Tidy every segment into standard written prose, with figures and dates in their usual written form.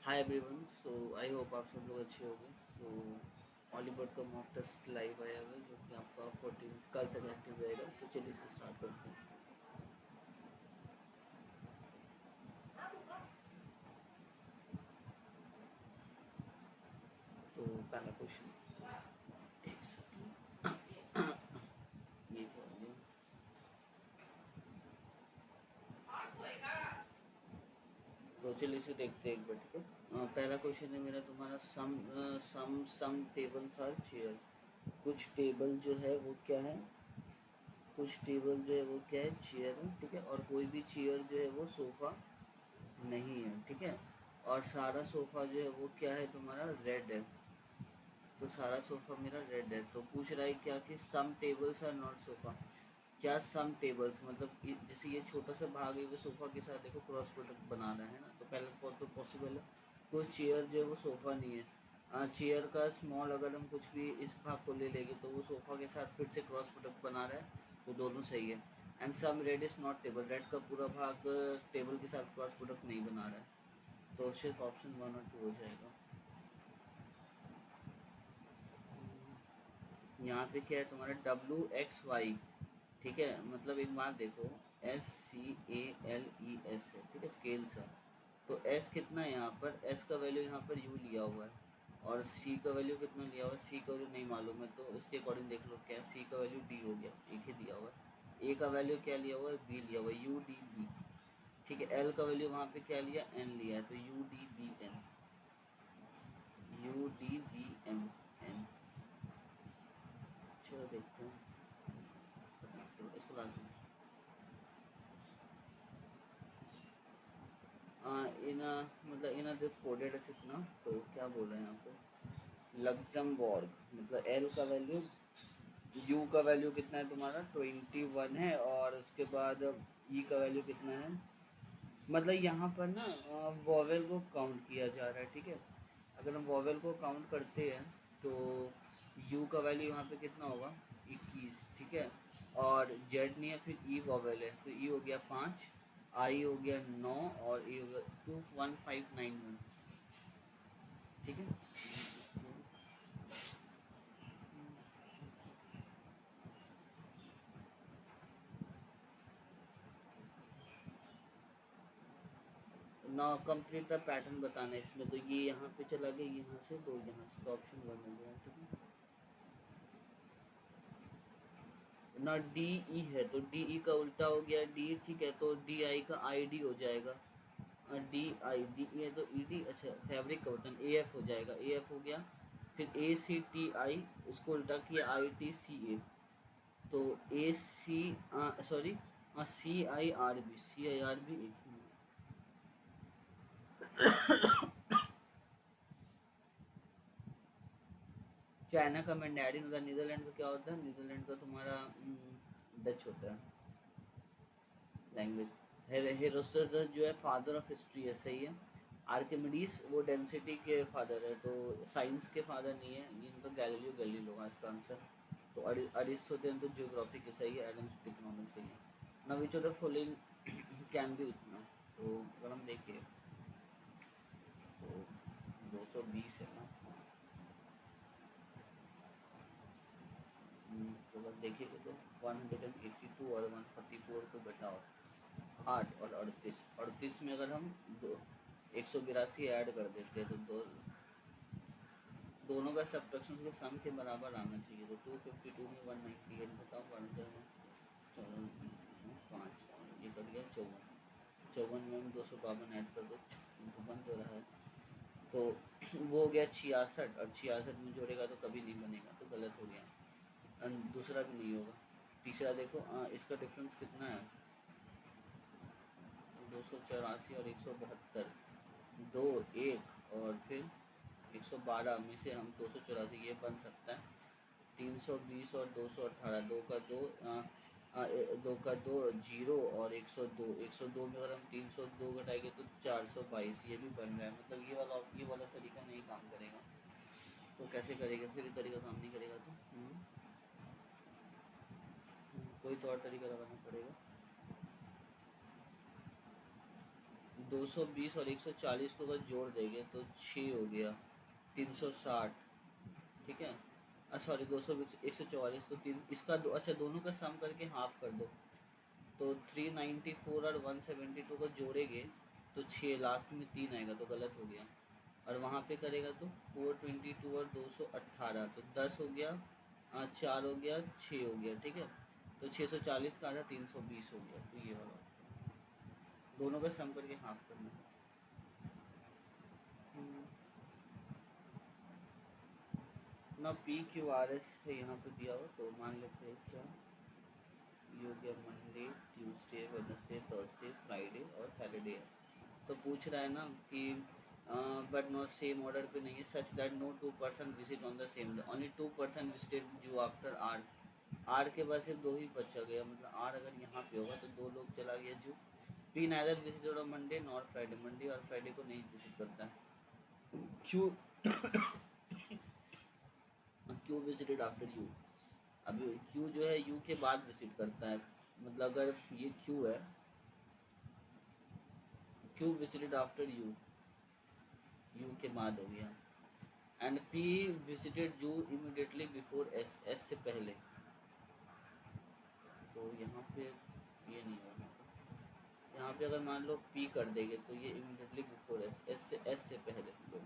Hi everyone. So I hope आप सब लोग अच्छे होंगे। सो ऑलीबर्ट का मॉक टेस्ट लाइव आया हुआ है जो कि आपका 14 कल तक एक्टिव रहेगा। तो चलिए इसे स्टार्ट करते हैं। तो पहला क्वेश्चन, एक सेकंड, ये तो आ गया। तो चलिए इसे देखते हैं एक बार, ठीक है। पहला क्वेश्चन है मेरा तुम्हारा, सम टेबल्स आर चेयर। कुछ टेबल जो है वो क्या है, कुछ टेबल जो है वो क्या है, चेयर है, ठीक है। और कोई भी चेयर जो है वो सोफ़ा नहीं है, ठीक है। और सारा सोफ़ा जो है वो क्या है तुम्हारा, रेड है। तो सारा सोफ़ा मेरा रेड है। तो पूछ रहा है क्या कि सम टेबल्स आर नॉट सोफ़ा। क्या सम टेबल्स मतलब जैसे ये छोटा सा भाग है वो सोफ़ा के साथ देखो क्रॉस प्रोडक्ट बना रहा है ना। तो पहले बहुत तो पॉसिबल है कुछ चेयर जो है वो सोफ़ा नहीं है। चेयर का स्मॉल अगर हम कुछ भी इस भाग को ले लेंगे तो वो सोफ़ा के साथ फिर से क्रॉस प्रोडक्ट बना रहा है। तो दोनों सही है। And some red is not table, red का पूरा भाग टेबल के साथ क्रॉस प्रोडक्ट नहीं बना रहा है। तो सिर्फ ऑप्शन 1 और 2 हो जाएगा। यहाँ पे क्या है तुम्हारा, WXY, ठीक है। मतलब एक बात देखो, SCALES है, ठीक है, स्केल्स है। तो S कितना है यहाँ पर, S का वैल्यू यहाँ पर U लिया हुआ है। और C का वैल्यू कितना लिया हुआ है, C का वैल्यू नहीं मालूम है। तो इसके अकॉर्डिंग देख लो क्या है, C का वैल्यू D हो गया, एक ही दिया हुआ है। A का वैल्यू क्या लिया हुआ है, B लिया हुआ है, UDB, ठीक है। L का वैल्यू वहाँ पे क्या लिया, N लिया है, तो UDBN, UDBN। चलो देखते हैं इसको लाजमी। इन मतलब इन दिस कोडेड है इतना। तो क्या बोल रहे हैं यहाँ पे, लग्जमबर्ग, मतलब एल का वैल्यू, यू का वैल्यू कितना है तुम्हारा, 21 है। और उसके बाद ई का वैल्यू कितना है। मतलब यहाँ पर ना वॉवेल को काउंट किया जा रहा है, ठीक है। अगर हम वॉवेल को काउंट करते हैं तो यू का वैल्यू यहाँ पे कितना होगा, 21, ठीक है। और जेड नहीं है, फिर ई वॉवेल है, तो ई हो गया 5, आई हो गया 9, और ई हो गया 21591, ठीक है। ना कंप्लीट द पैटर्न बताना है इसमें। तो ये यहाँ पे चला गया, यहाँ से दो, यहाँ से, तो ऑप्शन 1 हो गया, ठीक है ना। डी ई है तो डी ई का उल्टा हो गया डी, ठीक है। तो डी आई का आई डी हो जाएगा। डी आई डी ई है तो ई डी, अच्छा फैब्रिक का बर्तन, ए एफ हो जाएगा, ए एफ हो गया। फिर ए सी टी आई, उसको उल्टा किया आई टी सी ए। तो A C, sorry, C I R B, C I R B एक ही। चाइना का मैंडेरिन होता है, नीदरलैंड का क्या होता है, नीदरलैंड का तुम्हारा डच होता है लैंग्वेज। हेरोस्ट्राटस जो है फादर ऑफ हिस्ट्री है, सही है। आर्किमिडीज वो डेंसिटी के फादर है, तो साइंस के फादर नहीं है, इनका गैलीलियो गैलीली होगा इसका आंसर। तो अरिस्टोटेल तो ज्योग्राफी के सही है, एडम्स इकोनॉमिक्स सही है। ना विच of the following can be उतना। तो अगर हम देखें तो 220 है ना। तो अगर देखेंगे तो 182 और 144 को घटाओ, 8 और 38, 38 में अगर हम दो 182 ऐड कर देते हैं तो दोनों का सब्ट्रैक्शन के सम के बराबर आना चाहिए। तो 252 में 198 बताओ, बढ़ते हैं 5, और ये कट गया 54, 54 में हम 252 ऐड कर दो तो बन तो रहा है। तो वो हो गया 66, और 66 में जोड़ेगा तो कभी नहीं बनेगा, तो गलत हो गया। दूसरा भी नहीं होगा। तीसरा देखो, इसका डिफरेंस कितना है, 284 और 172, दो, एक, और फिर 112 में से हम 284, ये बन सकता है। 320 और 218, दो का दो, दो का दो जीरो, और 102, 102 में अगर हम 302 घटाएंगे तो 422, ये भी बन रहा है। मतलब ये वाला तरीका नहीं काम करेगा। तो कैसे करेगा फिर, ये तरीका काम नहीं करेगा तो कोई तो और तरीका लगाना पड़ेगा। 220 और 140 को अगर जोड़ देंगे तो 6 हो गया 360, ठीक है। सॉरी 220 144 तो तीन इसका अच्छा दोनों का सम करके हाफ कर दो, तो 394 और 172 को जोड़ेंगे तो 6, लास्ट में 3 आएगा तो गलत हो गया। और वहाँ पे करेगा तो 422 और 218 तो 10 हो गया, 4 हो गया, 6 हो गया, ठीक है। तो 640 का आधा 320 हो गया, तो ये वाला दोनों का सम करके हाफ करना। ना पी क्यू आर एस है यहाँ पे दिया हो, तो मान लेते हैं क्या ये हो गया Monday, Tuesday, Wednesday, Thursday, Friday और सैटरडे। तो पूछ रहा है ना कि बट नॉट सेम ऑर्डर पे नहीं है, such that no two person visit on the same day, only 2 person visited zoo after R. R के बाद सिर्फ 2 ही बचा गया, मतलब आर अगर यहाँ पे होगा तो 2 लोग चला गया जू। P neither visited on Monday nor Friday, Monday और फ्राइडे को नहीं विजिट करता है। Q Q visited after you, अभी क्यू जो है यू के बाद विजिट करता है, मतलब अगर ये क्यू है, Q visited after you, you के बाद हो गया। एंड पी विजिटेड जू इमिडिएटली बिफोर एस, एस से पहले, तो यहाँ पे ये नहीं होगा। यहाँ पे अगर मान लो पी कर देंगे तो ये इमिडिएटली बिफोर एस, एस से पहले लो,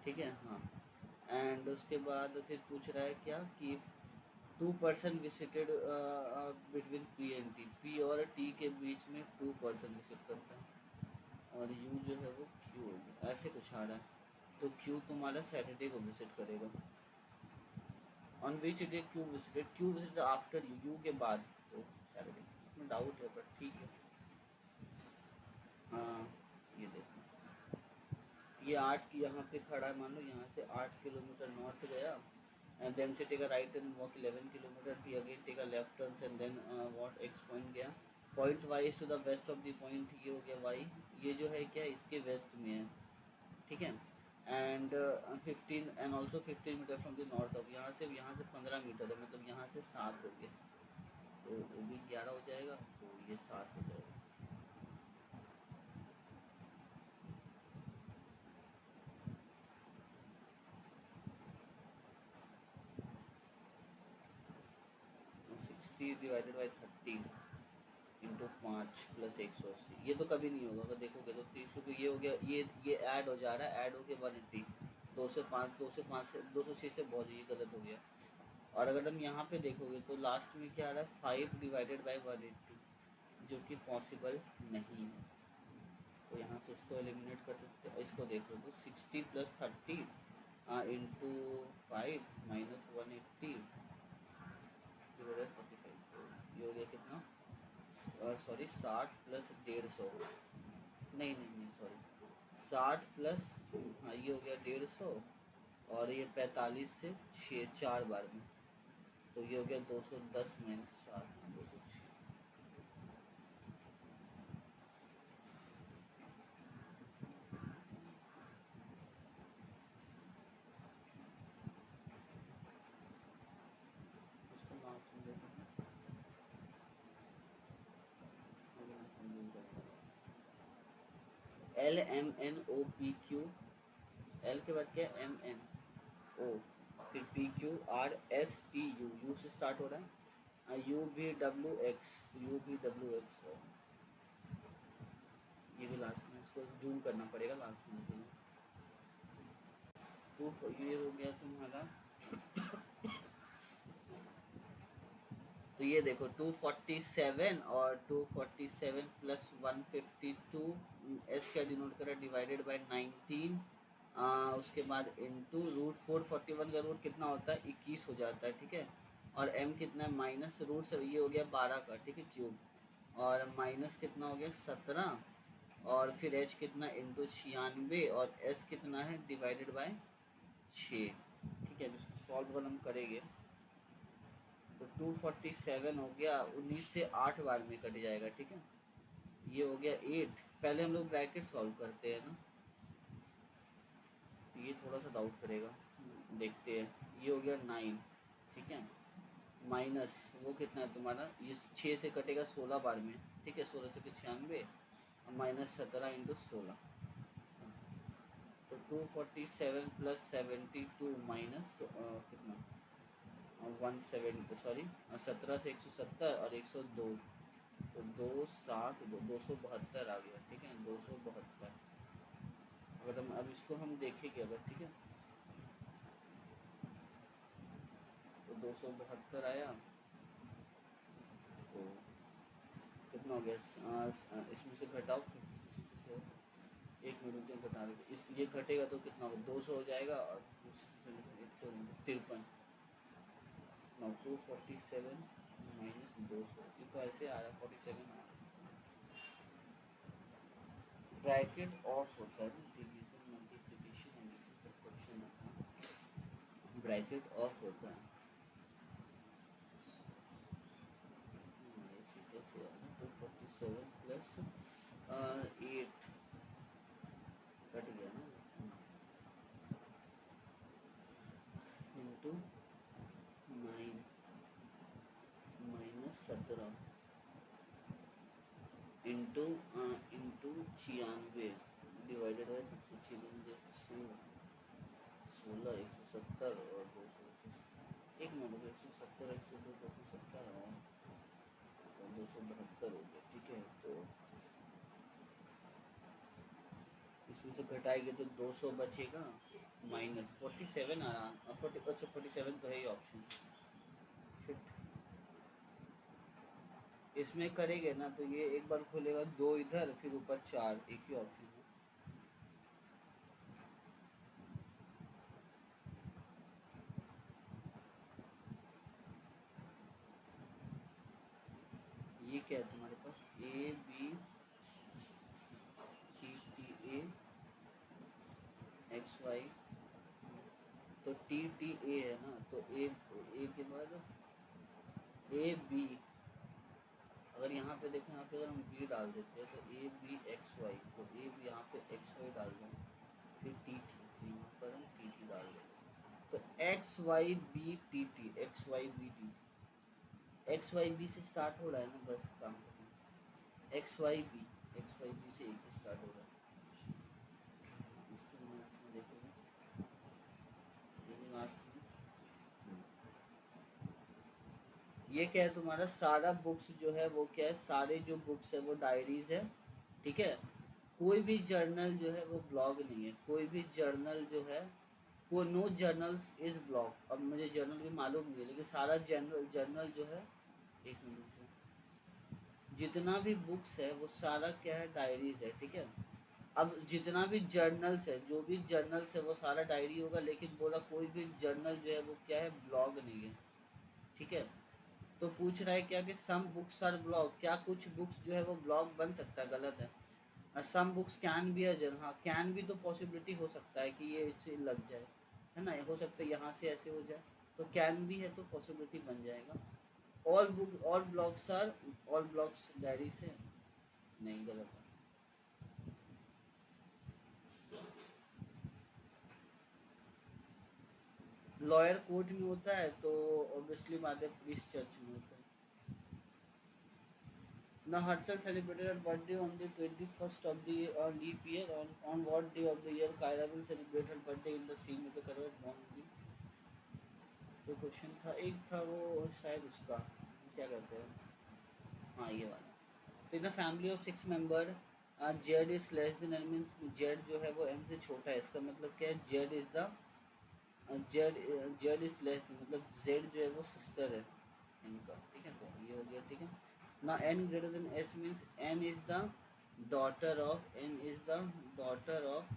ठीक है। हाँ, एंड उसके बाद फिर पूछ रहा है क्या कि 2 person visited between P and T, P और टी के बीच में 2 पर्सन विजिट करता है, और यू जो है वो क्यू हो गया, ऐसे कुछ आ रहा है। तो क्यू तुम्हारा सैटरडे को विजिट करेगा। On which day Q visited, Q visited after you, you के बाद, तो सैटरडे। इसमें डाउट है बट ठीक है। हाँ, ये देखो ये 8 की यहाँ पे खड़ा है, मान लो यहाँ से 8 किलोमीटर नॉर्थ गया, and then से take a right and walk 11 kilometre, फिर again take a left turn and then what x point गया, point y is to the west of the point, ये हो गया y, ये जो है क्या इसके वेस्ट में है, ठीक है। And 15 and also 15 metre from the north of, यहाँ से 15 मीटर है, मतलब यहाँ से 7 हो गया, तो वो भी 11 हो जाएगा, तो ये 7 हो जाएगा। तो 60 डिवाइडेड बाई 30 इंटू 5 प्लस 180, ये तो कभी नहीं होगा, अगर देखोगे तो 30, क्योंकि ये हो गया, ये ऐड हो जा रहा है, ऐड हो के 180, 205 से 206 से बहुत, ये गलत हो गया। और अगर हम यहाँ पे देखोगे तो लास्ट में क्या आ रहा है 5 डिवाइडेड बाई 180, जो कि पॉसिबल नहीं है, तो यहाँ से इसको एलिमिनेट कर सकते हैं। इसको देखो तो 60 प्लस 30 इंटू 5 माइनस 180 डिवाइडेड 45, तो ये हो गया कितना, सॉरी 60 प्लस 150, नहीं नहीं नहीं सॉरी 60 प्लस, हाँ ये हो गया 150, और ये 45 से 6 4 बार में, तो ये हो गया 210 माइनस 4, 206। इसको लास्ट में देखो, L M N O P Q, L के बाद क्या एम एन ओ, फिर P Q R S T U, U से स्टार्ट हो रहा है, यू भी डब्ल्यू एक्स, यू भी डब्ल्यू एक्स, ये भी लास्ट में, इसको जूम करना पड़ेगा लास्ट में देखिए। तो ये हो गया तुम्हारा, तो ये देखो 247 और 247 प्लस 152, एस क्या डिनोट करा डिवाइडेड बाय 19, उसके बाद इंटू रूट 441 का रूट कितना होता है 21 हो जाता है, ठीक है। और एम कितना है माइनस रूट से, ये हो गया 12 का, ठीक है क्यूब, और माइनस कितना हो गया 17, और फिर एच कितना इंटू 96, और एस कितना है डिवाइडेड बाय 6, ठीक है। अब इसको सॉल्व हम करेंगे तो 247 हो गया, 19 से 8 बार में कट जाएगा, ठीक है। ये हो गया 8, पहले हम लोग ब्रैकेट सॉल्व करते हैं ना, ये थोड़ा सा डाउट करेगा, देखते हैं। ये हो गया 9, ठीक है, माइनस वो कितना है तुम्हारा, ये 6 से कटेगा 16 बार में, ठीक है, 16 से 96, -17 इंटू 16, तो 247 प्लस 72 माइनस कितना 170, सॉरी 17 से 170 और 102, तो 272 आ गया, ठीक है 272। अगर हम अब इसको हम देखेंगे अगर, ठीक है, तो 272 आया, तो कितना हो गया, इसमें से घटाओ 56, एक मिनट जो घटा देते, इस ये घटेगा तो कितना होगा 200 हो जाएगा, और 153, 247 माइनस 200, ये तो ऐसे आ रहा है 47 आ रहा है। ब्रैकेट ऑफ होता है ना, डिवीजन मल्टीप्लिकेशन एडिशन सब्ट्रैक्शन होता है, ब्रैकेट ऑफ होता है। ऐसे कैसे आ रहा है 247 प्लस 8 कट गया ना, into 9 minus 17 into into 96 divided by 66, 16, 170 और 200, एक मिनट 170, 102, 270 और 272 हो गया, ठीक है। तो इसमें से घटाएंगे तो 200 बचेगा, माइनस 47 आ रहा, 40, अच्छा 47 तो है ही ऑप्शन, शिट। इसमें करेंगे ना तो ये एक बार खुलेगा, 2 इधर फिर ऊपर 4, एक ही ऑप्शन है। ये क्या है तुम्हारे पास, A B T T A X Y, तो टी टी ए है ना, तो ए के बाद ए बी, अगर यहाँ पे देखें, यहाँ पे अगर हम बी डाल देते हैं तो ए बी एक्स वाई, तो ए बी यहाँ पे एक्स वाई डाल दें, फिर टी टी, तो यहाँ पर हम टी टी डाल देंगे, तो X Y B T T, X Y B T T, X Y B से स्टार्ट हो रहा है ना, बस काम खत्म। एक्स वाई बी से एक स्टार्ट हो रहा है, इसको लास्ट में देखोगे, ये लास्ट में ये क्या है तुम्हारा, सारा बुक्स जो है वो क्या है, सारे जो बुक्स है वो डायरीज है, ठीक है। कोई भी जर्नल जो है वो ब्लॉग नहीं है, कोई भी जर्नल जो है वो, नो जर्नल्स इज ब्लॉग। अब मुझे जर्नल भी मालूम नहीं है, लेकिन सारा जर्नल जर्नल जो है, एक मिनट, जितना भी बुक्स है वो सारा क्या है, डायरीज है, ठीक है। अब जितना भी जर्नल्स है, जो भी जर्नल्स है वो सारा डायरी होगा, लेकिन बोला कोई भी जर्नल जो है वो क्या है, ब्लॉग नहीं है, ठीक है। तो पूछ रहा है क्या कि सम बुक्स आर ब्लॉग, क्या कुछ बुक्स जो है वो ब्लॉग बन सकता है, गलत है। सम बुक्स कैन बी अजर, हाँ कैन भी तो पॉसिबिलिटी हो सकता है कि ये इससे लग जाए, है ना, हो सकता है यहाँ से ऐसे हो जाए, तो कैन भी है तो पॉसिबिलिटी बन जाएगा। All book all blogs are, all blogs diary से नहीं, गलत है। लॉयर कोर्ट में होता है तो ऑब्वियसली बात है, पुलिस चर्च में होता है। Now Herschel celebrated her birthday on the 21st of the leap year. On what day of the year Kyra will celebrate her birthday in the same with the correct born की? तो question था, एक था वो शायद उसका क्या कहते हैं, हाँ ये वाला। तो in the family of 6 member, Z is less than N, mean Z जो है वो एन से छोटा है, इसका मतलब क्या है, Z is the Z Z is less, मतलब जेड जो है वो सिस्टर है इनका, ठीक है, तो ये हो गया, ठीक है ना। N greater than S means N is the daughter of, N is the daughter of,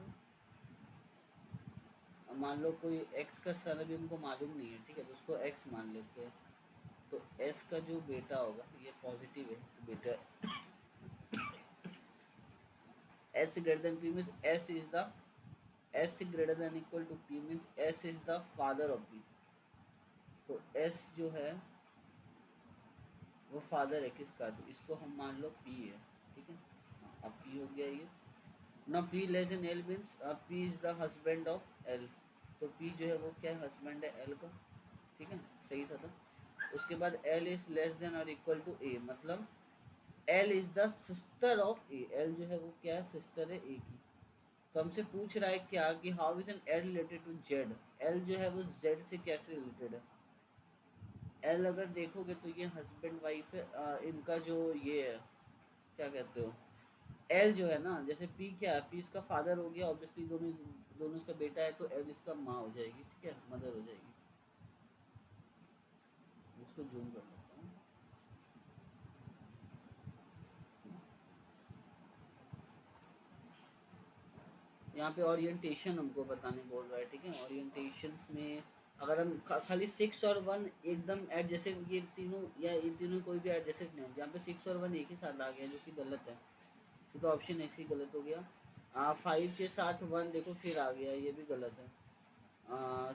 मान लो कोई एक्स का सन अभी हमको मालूम नहीं है, ठीक है, तो उसको एक्स मान लेते हैं, तो एस का जो बेटा होगा ये पॉजिटिव है, तो बेटा S greater than P means S is the, S greater than equal to P means S is the father of P, तो एस जो है वो फादर है किसका, तो इसको हम मान लो पी है, ठीक है। हाँ, अब पी हो गया ये ना, P less in L means P is the husband of L, तो पी जो है वो क्या है, हस्बैंड है एल का, ठीक है, सही था। उसके बाद एल इज लेस देन और इक्वल टू ए, मतलब L is the sister of A, L जो है वो क्या है, सिस्टर है ए की। तो हमसे पूछ रहा है क्या कि how is N L related to Z, L जो है वो जेड से कैसे रिलेटेड है। एल अगर देखोगे तो ये हस्बैंड वाइफ है, इनका जो ये है क्या कहते हो, एल जो है ना, जैसे पी क्या है, पी इसका फादर हो गया ऑब्वियसली, दोनों दोनों इसका बेटा है, तो एल इसका माँ हो जाएगी, ठीक है, मदर हो जाएगी। इसको जूम कर लेता हूँ। यहाँ पे ओरिएंटेशन हमको बताने बोल रहा है, ठीक है। ओरिएंटेशंस में अगर हम खाली 6 और 1 एकदम ऐड, जैसे ये तीनों या ये तीनों कोई भी एडजेसेंट नहीं है, जहाँ पे 6 और 1 एक ही साथ आ गया जो कि गलत है, तो ऑप्शन ऐसे ही गलत हो गया। 5 के साथ 1 देखो फिर आ गया, ये भी गलत है।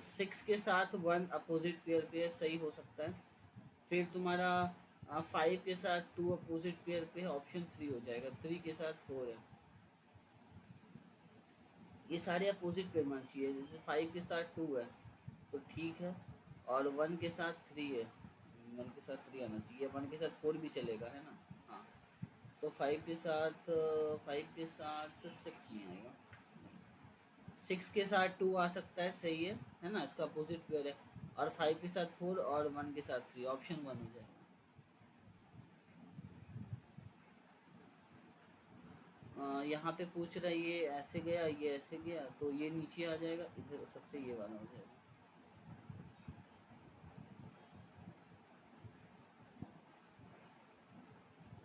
6 के साथ 1 अपोजिट पेयर पे है, सही हो सकता है। फिर तुम्हारा 5 के साथ 2 अपोजिट पेयर पे है, ऑप्शन 3 हो जाएगा। 3 के साथ 4 है, ये सारे अपोजिट पेयर मान चाहिए, जैसे 5 के साथ 2 है तो ठीक है, और 1 के साथ 3 है, 1 के साथ 3 आना चाहिए, 1 के साथ 4 भी चलेगा, है ना। हाँ, तो 5 के साथ 6 नहीं आएगा, 6 के साथ 2 आ सकता है, सही है ना, इसका अपोजिट पेयर है। और 5 के साथ 4 और 1 के साथ 3, ऑप्शन 1 हो जाएगा। यहाँ पे पूछ रहा है ये ऐसे गया, ये ऐसे गया, तो ये नीचे आ जाएगा, इधर सबसे ये वाला हो जाएगा।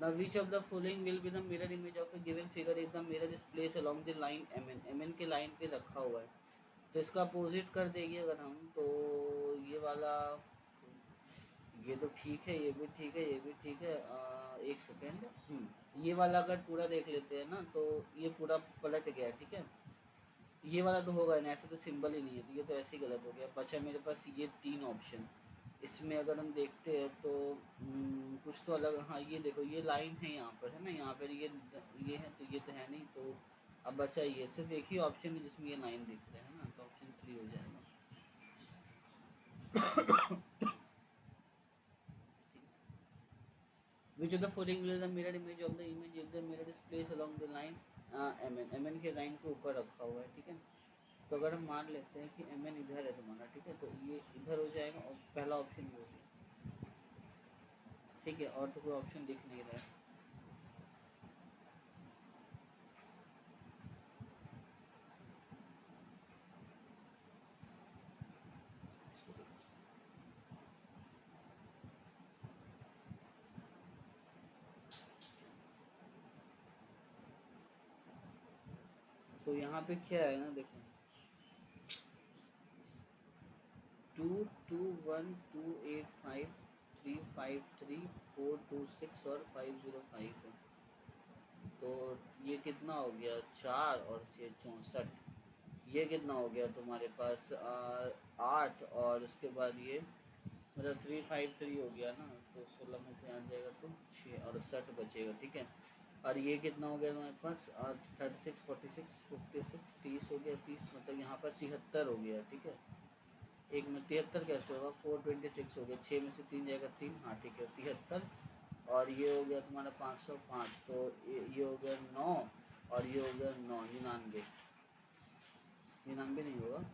Now which of the following will be the mirror image of a given figure if the mirror is placed along the line MN, MN के लाइन पे रखा हुआ है, तो इसका अपोजिट कर देंगे अगर हम, तो ये वाला, ये तो ठीक है, ये भी ठीक है, ये भी ठीक है। एक सेकेंड, ये वाला अगर पूरा देख लेते हैं ना, तो ये पूरा पलट गया, ठीक है। ये वाला तो होगा ना, ऐसे तो सिंबल ही नहीं है, तो ये तो ऐसे ही गलत हो गया। बचा मेरे पास ये 3 ऑप्शन, इसमें अगर हम देखते हैं तो कुछ तो अलग, हाँ ये देखो, ये लाइन है यहाँ पर, है ना, यहाँ पर ये है, तो ये तो है नहीं, तो अब बचा ये सिर्फ एक ही ऑप्शन है जिसमें ये लाइन दिख रहा है ना, तो ऑप्शन 3 हो जाएगा। Which of the following will the mirror image of the image if the mirror is placed along the line MN के लाइन के ऊपर रखा हुआ है, ठीक है। तो अगर हम मान लेते हैं कि MN इधर है तुम्हारा, ठीक है, तो ये इधर हो जाएगा, और पहला ऑप्शन ये हो गया, ठीक है, और तो कोई ऑप्शन दिख नहीं रहा है। तो यहाँ पे क्या है ना, देखो 2 2 1 2 8 5 3 5 3 4 2 6 और 5 0 5 है, तो ये कितना हो गया, 4 और ये 64, ये कितना हो गया तुम्हारे पास 8, और उसके बाद ये मतलब 3 5 3 हो गया ना, तो 16 में से 8 जाएगा तो 6 और 60 बचेगा, ठीक है। और ये कितना हो गया तुम्हारे पास 36 46 56 30 हो गया, 30 मतलब यहाँ पर 73 हो गया, ठीक है। एक में 73 कैसे होगा, 426 हो गया, 6 में से 3 जाएगा 3, हाँ ठीक है 73, और ये हो गया तुम्हारा 505, तो ये हो गया 9, और ये हो गया 9, 99, 99 नहीं होगा,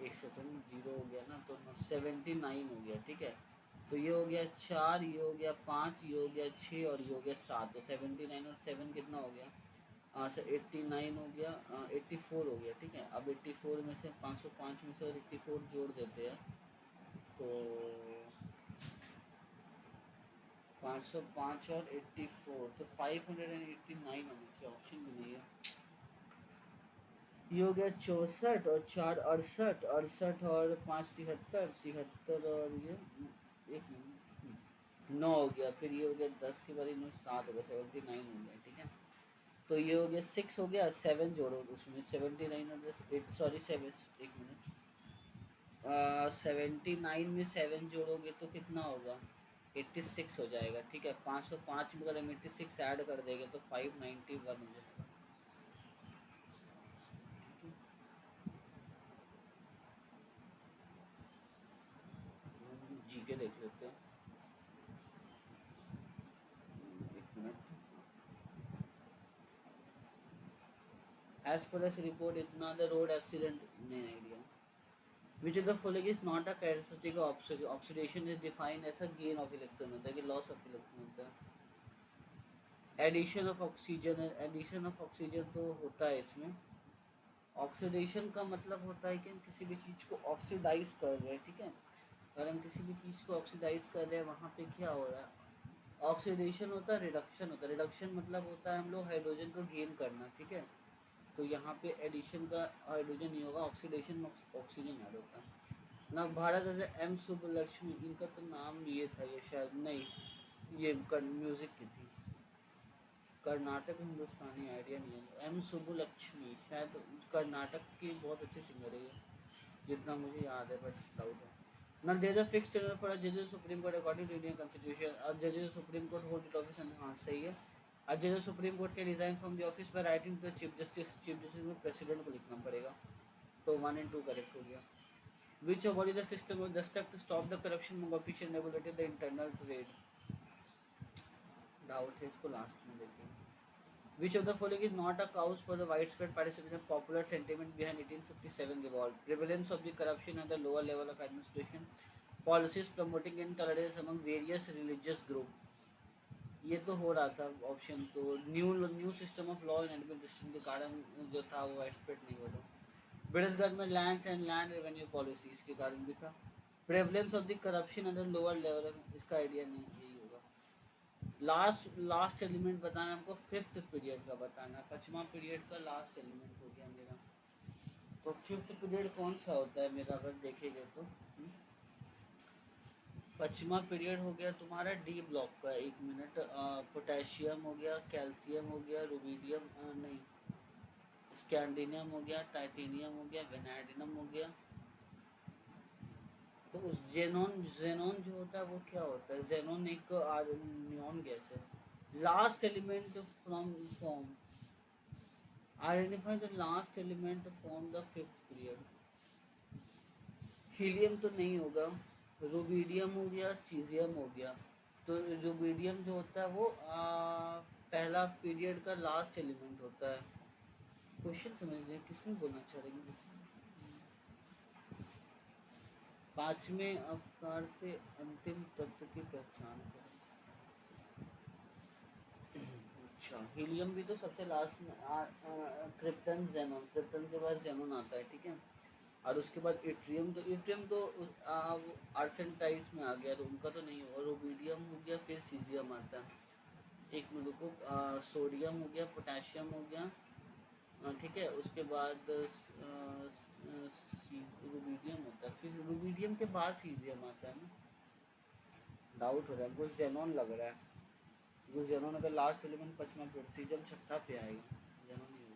एक सेकंड, जीरो हो गया ना, तो 79 हो गया, ठीक है। तो ये हो गया 4, ये हो गया 5, ये हो गया 6, और ये हो गया 7, तो 79 और 7 कितना हो गया, सर 89 हो गया, 84 हो गया, ठीक है। अब 84 में से 505 में से और 84 जोड़ देते हैं, तो 505 और 84, तो 589 होनी चाहिए, ऑप्शन भी नहीं है। ये हो गया 64 और 4 68, 68 और 5 73, 73 और ये एक मिनट 9 हो गया, फिर ये हो गया 10 के बाद 9 7 हो गया, 79 हो गया, ठीक है। तो ये हो गया 6 हो गया, 7 जोड़ो उसमें 79 और 8, सॉरी 7, एक मिनट, 79 में 7 जोड़ोगे तो कितना होगा, 86 हो जाएगा, ठीक है। 505 में अगर हम 86 ऐड कर देंगे तो 591 हो जाएगा, ठीक है। जी के देख लेते हैं, एक minute, as per S report इतना द रोड एक्सीडेंट नहीं idea. Which of the following is not a characteristic of oxidation is defined as a gain of electron होता है कि loss of electron होता है. एडिशन ऑफ ऑक्सीजन तो होता है इसमें. ऑक्सीडेशन का मतलब होता है कि हम किसी भी चीज़ को ऑक्सीडाइज कर रहे हैं, ठीक है. अगर हम किसी भी चीज़ को ऑक्सीडाइज कर रहे हैं वहाँ पे क्या हो रहा है, ऑक्सीडेशन होता है, रिडक्शन होता है. रिडक्शन मतलब होता है हम लोग हाइड्रोजन को गेन करना, ठीक है. तो यहाँ पे एडिशन का हाइड्रोजन नहीं होगा, ऑक्सीडेशन में ऑक्सीजन ऐड होता है ना. भारत जैसे एम सुब्बलक्ष्मी, इनका तो नाम ये था, ये शायद नहीं, ये म्यूज़िक की थी, कर्नाटक हिंदुस्तानी आइडिया नहीं है. एम सुब्बलक्ष्मी शायद कर्नाटक की बहुत अच्छी सिंगर है ये, जितना मुझे याद है, बट डाउट है. ना there is a fixed tenure for a जज supreme court according to Indian constitution. अब जज supreme court hold it office, हाँ सही है. आज जज सुप्रीम कोर्ट के resign from the office by writing to the chief justice. Chief justice में प्रेसिडेंट को लिखना पड़ेगा, तो 1 and 2 करेक्ट हो गया. Which of the system of the step to stop the corruption among official regulated the internal trade. Doubt है, इसको last में देखेंगे. Which of the following is not a cause for the widespread participation of popular sentiment behind 1857 revolt? Prevalence of the corruption at the lower level of administration, policies promoting intolerance among various religious group. ये तो हो रहा था option, तो new system of law and administration के कारण जो था वो वाइडस्प्रेड नहीं हो रहा. British government lands and land revenue policy, इसके कारण भी था. Prevalence of the corruption at the lower level, इसका आइडिया नहीं, यही होगा. लास्ट एलिमेंट बताना हमको, फिफ्थ पीरियड का बताना. पचमा पीरियड का लास्ट एलिमेंट हो गया मेरा. तो फिफ्थ पीरियड कौन सा होता है मेरा, अगर देखेंगे तो पचमा पीरियड हो गया तुम्हारा डी ब्लॉक का. एक मिनट, पोटेशियम हो गया, कैल्शियम हो गया, रुबीडियम नहीं, स्कैंडिनियम हो गया, टाइटेनियम हो गया, वेनाडिनम हो गया. तो उस जेनॉन जो होता है वो क्या होता है, जेनॉन एक नियॉन गैस है. Last element from form, identify the last element from the fifth period. Helium तो नहीं होगा, रुबीडियम हो गया, सीजियम हो गया. तो रुबीडियम जो होता है वो पहला पीरियड का लास्ट एलिमेंट होता है. क्वेश्चन समझ रहे किसमें बोलना चाह रहे हैं. पांचवें अवतार से अंतिम तत्व की पहचान करें. अच्छा, हीलियम भी तो सबसे लास्ट में, क्रिप्टन जेनॉन, क्रिप्टन के बाद जेनॉन आता है, ठीक है. और उसके बाद इट्रियम, तो इट्रियम तो आर्सेंटाइज में आ गया, तो उनका तो नहीं होगा. रुबीडियम हो गया, फिर सीजियम आता है. एक मिनट को, सोडियम हो गया, पोटेशियम हो गया, ठीक है. उसके बाद रुबीडियम होता है, फिर रुबीडियम के बाद सीजियम आता है ना. डाउट हो रहा है हमको, जेनॉन लग रहा है. वो जेनॉन अगर लास्ट एलिमेंट पचमा पीरियड, सीजियम छठा पे आएगा, जेनॉन नहीं होगा.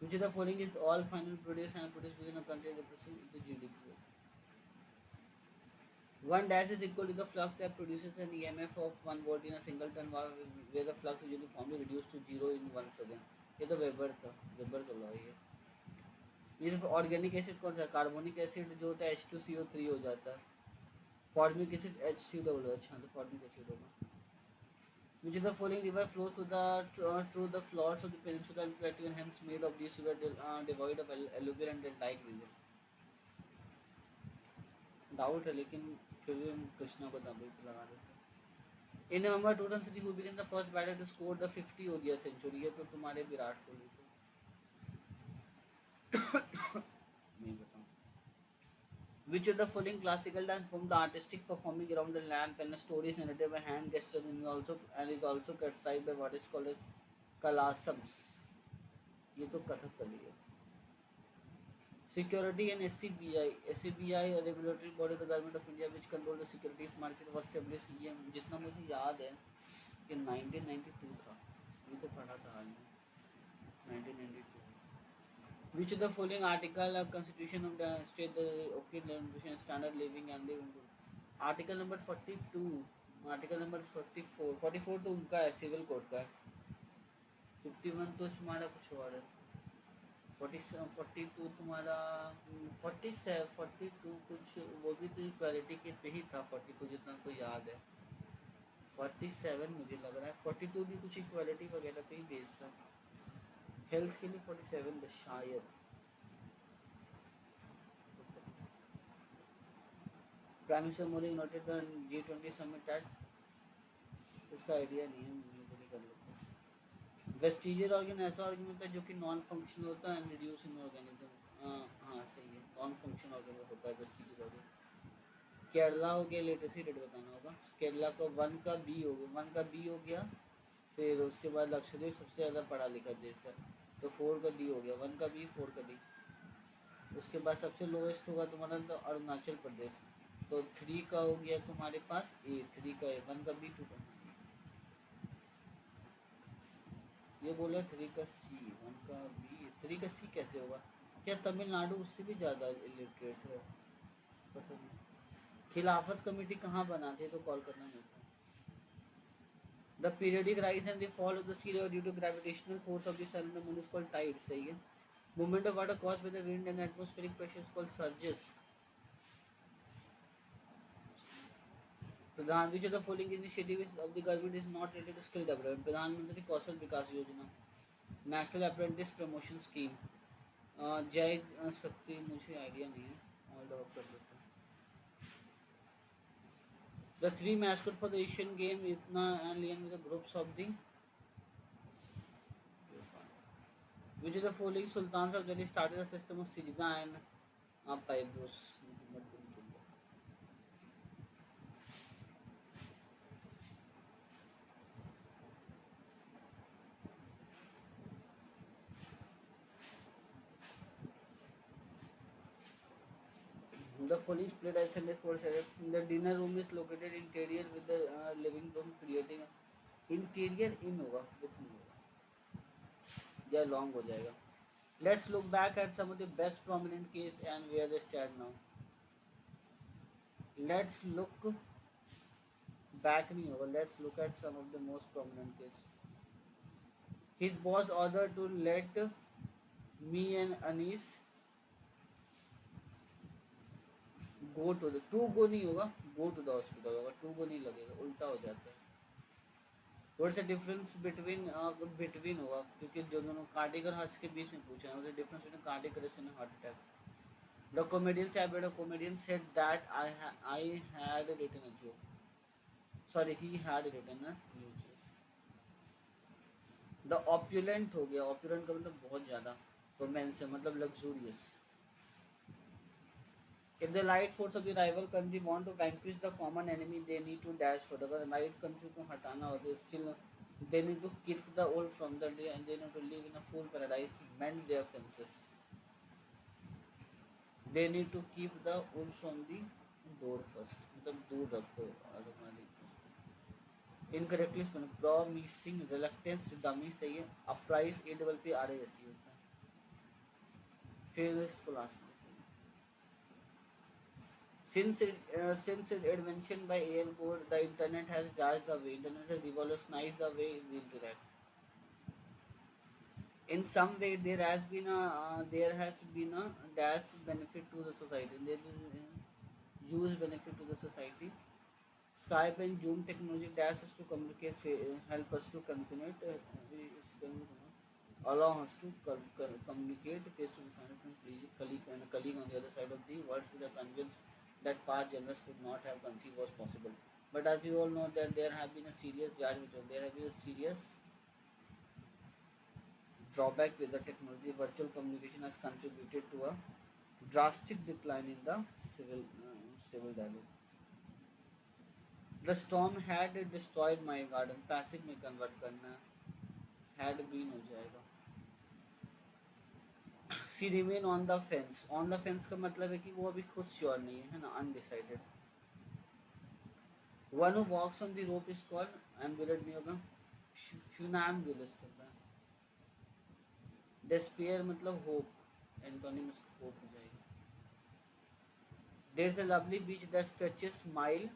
Which of the following is all final produce and produced within a country representing the GDP? One dash is equal to the flux that produces an EMF of 1 volt in a single turn, where the flux is uniformly reduced to 0 in 1 second. ये तो weber था, weber का law है. ये organic acid कौन सा, carbonic acid जो होता है H2CO3 हो जाता है. फॉर्मिक एसिड HCl, अच्छा तो फॉर्मिक एसिड होगा. Which of the following river flows through the floods of the peninsula and plateau and hence made of these river devoid of alluvial and deltaic region? Doubt है लेकिन फिर भी हम कृष्णा को दावे पे लगा देते हैं. इन नवंबर 2003 who became the first batter to score the 50 ODI century? ये तो तुम्हारे विराट कोहली थे. नहीं बताऊँ. Which of the following classical dance form the artistic performing around the lamp and a story is narrated by hand gestures and is also characterized by what is called as kalasams? ये तो कथकली है. Security and SCBI a regulatory body of the government of India which control the securities market was established. ये जितना मुझे याद है कि 1992 था, ये तो पढ़ा था हाल में, 1992. Which of the following article of Constitution of the state the okay standard living and living? Article number 42, article number 44, 44 तो उनका है, सिविल कोड का है. 51 तो तुम्हारा कुछ और है. 42 तुम्हारा 42 कुछ वो भी तो इक्वालिटी के पे ही था. 42 जितना कोई याद है, 47 मुझे लग रहा है. 42 भी कुछ इक्वालिटी वगैरह पे ही बेस्ड था. हेल्थ के लिए 47 शायद। Prime minister Modi noted the G20 summit at, इसका आइडिया नहीं है मुझे, तो नहीं कर लेते। वेस्टिजियल ऑर्गन ऐसा ऑर्गन होता है जो कि नॉन फंक्शनल होता है एंड रिड्यूस इन ऑर्गेनिज्म। हाँ सही है, नॉन फंक्शनल ऑर्गन होता है वेस्टिजियल ऑर्गन। केरला हो गया, लेटेस्ट ही डेट बताना होगा। केरला का 1 का बी हो गया, 1 का बी हो गया। फिर उसके बाद लक्षद्वीप सबसे ज़्यादा पढ़ा लिखा देश है, तो 4 का डी हो गया, 1 का बी 4 का डी। उसके बाद सबसे लोएस्ट होगा तुम्हारा तो अरुणाचल प्रदेश, तो 3 का हो गया तुम्हारे पास ए, 3 का ए, 1 का बी 2 का, ये बोला 3 का सी 1 का बी 3 का सी कैसे होगा? क्या तमिलनाडु उससे भी ज़्यादा इलिटरेट है? पता नहीं। खिलाफत कमेटी कहाँ बनाते तो कॉल करना मिलता है। The periodic rise and the fall of the sea level due to gravitational force of the sun and the moon is called tide, सही है। Movement of water caused by the wind and the atmospheric pressure is called surges। Pradhan which of the following initiatives of the government is not related to skill development? प्रधानमंत्री कौशल विकास योजना, national apprentice promotion scheme, जय शक्ति, मुझे idea नहीं है, all develop कर लेते हैं। The three mascot for the Asian game, Itna and Lian with the groups of the, which of the following sultans of Delhi started a system of Sijda and Paibus? The following split as and four sided. The dinner room is located interior with the living room, creating interior in होगा with में होगा या long हो जाएगा। Let's look back at some of the best prominent case and where they stand now. Let's look back नहीं होगा, let's look at some of the most prominent case. His boss ordered to let me and Anis go to the, to go नहीं होगा, go to the hospital होगा, to go नहीं लगेगा, उल्टा हो जाता है। What's the difference between between होगा, क्योंकि जो दोनों कार्डियक और हार्ट के बीच में पूछा है, what's the difference between cardiac arrest and heart attack? The comedian said that I had written a joke. Sorry, he had written a new joke. The opulent हो गया, opulent का मतलब बहुत ज़्यादा, तो मैं से मतलब luxurious। If the light force of the rival country want to vanquish the common enemy, they need to dash for the light country को हटाना हो तो still they need to kick the old from the day and they need to live in a full paradise, mend their fences. They need to keep the wool from the door first, मतलब दूर रखो अलमारी। Incorrectly spelled, promising, reluctance, dummy सही है, uprise, APPRAS होता है। फिर इसको लास्ट में since its invention by Al Gore, the internet has dashed the way. Internet has revolutionized the way we interact. In some way, there has been a dash benefit to the society. There is a huge benefit to the society. Skype and Zoom technology dash us to communicate, help us to communicate, allow us to communicate face to face, colleague on the other side of the world with a convenience that past generals could not have conceived was possible. But as you all know that there have been a serious drawback with the technology. Virtual communication has contributed to a drastic decline in the civil dialogue. The storm had destroyed my garden. Passive में convert करना had been हो जाएगा। She remain on the fence. On the fence का मतलब है कि वो अभी खुद श्योर नहीं है ना, undecided. One who walks on the rope is called ambulance नहीं होगा, funambulist होता है। Despair मतलब hope, एंटोनिम इसका hope हो जाएगा। There is a lovely beach that stretches mile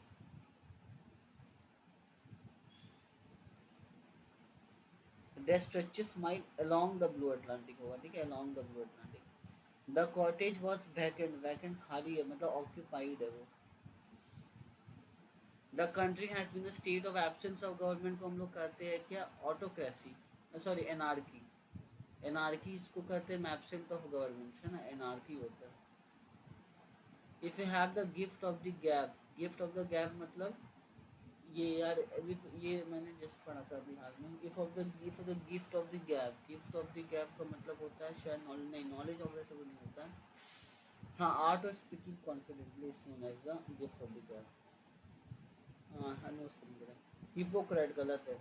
along the blue Atlantic होगा, ठीक है, along the blue Atlantic। The cottage was vacant, vacant खाली है मतलब occupied है वो। The country has been a state of absence of government को हम लोग कहते हैं क्या, autocracy, sorry anarchy। एनार्की इसको कहते हैं एब्सेंट ऑफ गवर्नेंस, है ना, एनार्की होता है। If you have the gift of the gap, gift of the gap मतलब ये यार अभी तो ये मैंने जस्ट पढ़ा था अभी हाल में। If the gift of the gap, gift of the gap का मतलब होता है शायद नॉलेज, नहीं नॉलेज ऑफ वैसे वो नहीं होता है। हाँ, art of speaking confidently is known as the gift of the gab. हाँ हाँ, नो स्पेलिंग है, हिपोक्रेट गलत है।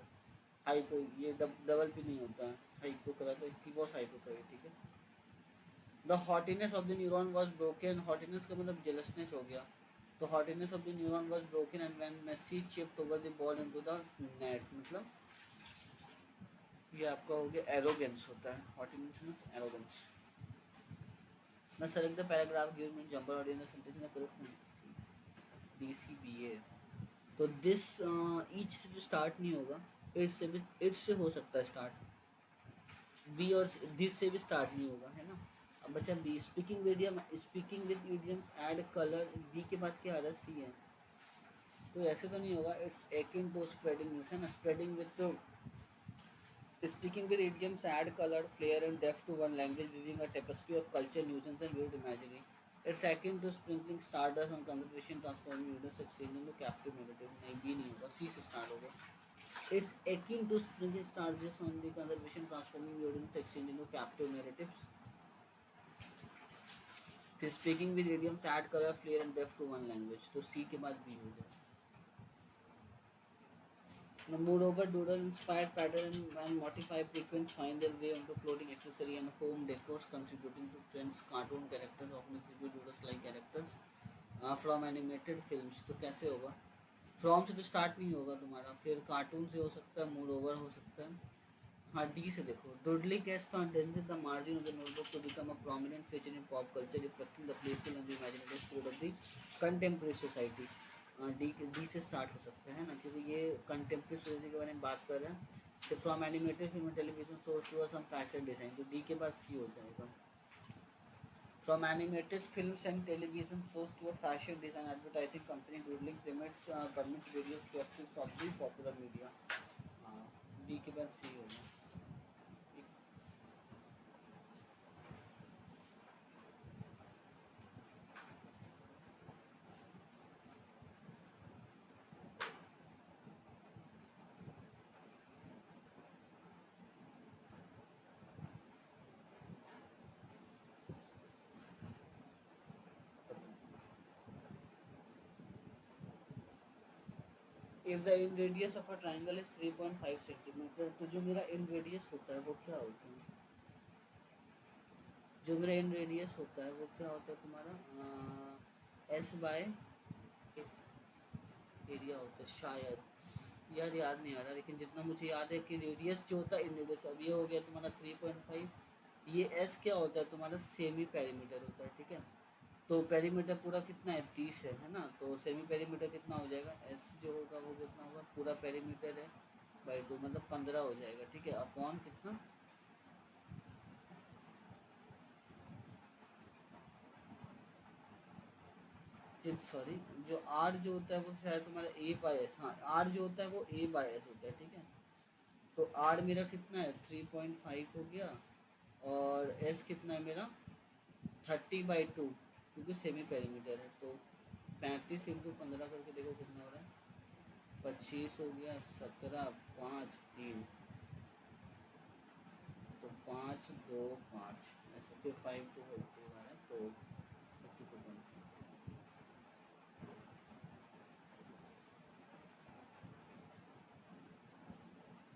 हाइपो ये डबल भी नहीं होता है, हाइपोक्रेट है, ही वाज हाइपोक्रेट, ठीक है। The hotness of the neuron was broken, hotness का मतलब जेलसनेस हो गया। तो hotness of the neuron was broken and when Messi chipped over the ball into the net, मतलब ये आपका हो गया एरोगेंस होता है, हॉटिनेस मींस एरोगेंस। मैं select the paragraph given in jumper और in the sentence in the correct D C B A. तो दिस ईच से भी स्टार्ट नहीं होगा, इट से भी, इट से हो सकता है स्टार्ट, बी और दिस से भी स्टार्ट नहीं होगा, है ना। अब बचा B, speaking medium, speaking with idioms add colour, B के बाद क्या आ रहा है, सी है। तो ऐसे तो नहीं होगा, it's akin to spreading news, है ना, स्प्रेडिंग विद तो speaking with idioms add colour flair and depth to one language weaving a tapestry of culture nuances and vivid imagery. It's akin to sprinkling stardust on conversation transforming nuances exchanging to captive narrative, नहीं B नहीं होगा, C से start होगा। It's akin to sprinkling stardust on the conversation transforming nuances exchanging to captive narratives. फिर speaking with idioms add colour flair and depth to one language, तो C के बाद B हो गया। Now, moreover, doodle inspired pattern and modify frequency find their way into clothing, accessory, and home decors, contributing to trends. Cartoon characters often exhibit doodles like characters from animated films. तो कैसे होगा, from से तो start नहीं होगा तुम्हारा, फिर cartoon से हो सकता है, मोर ओवर हो सकता है। हाँ, डी से देखो, doodly cast transcended the margin of the notebook to become a prominent feature in pop culture reflecting the playful and the imaginative spirit of the contemporary society. D D से start हो सकता है ना, क्योंकि ये contemporary society के बारे में बात कर रहे हैं। तो from animated film television source to some fashion design, तो डी के बाद सी हो जाएगा। From animated films and television shows to a fashion design advertising company, doodling permits permit various facets of the popular media. D के बाद सी होगा। If the end radius of a triangle is 3.5 centimetre, तो जो मेरा end radius होता है वो क्या होता है, जो मेरा end radius होता है वो क्या होता है तुम्हारा, एस बाय एरिया होता है शायद, यार याद नहीं आ रहा, लेकिन जितना मुझे याद है कि रेडियस जो होता है इन रेडियस, अब ये हो गया तुम्हारा 3.5। ये एस क्या होता है तुम्हारा, सेमी पेरीमीटर होता है, ठीक है। तो पेरीमीटर पूरा कितना है, 30 है ना, तो सेमी पेरीमीटर कितना हो जाएगा, एस जो होगा वो कितना होगा, पूरा पेरीमीटर है बाई 2 मतलब 15 हो जाएगा, ठीक है, अपॉन कितना, सॉरी, जो आर जो होता है वो शायद तुम्हारा ए बाई एस, हाँ आर जो होता है वो ए बाई एस होता है, ठीक है। तो आर मेरा कितना है 3.5 हो गया, और एस कितना है मेरा 30/2, क्योंकि सेमी पेरीमीटर है। तो 35 × 15 करके देखो कितना हो रहा है, 25 हो गया, 17, 5, 3, तो 5, 2, 5 ऐसे, फिर 5 2 हो रहा है, तो 52.5।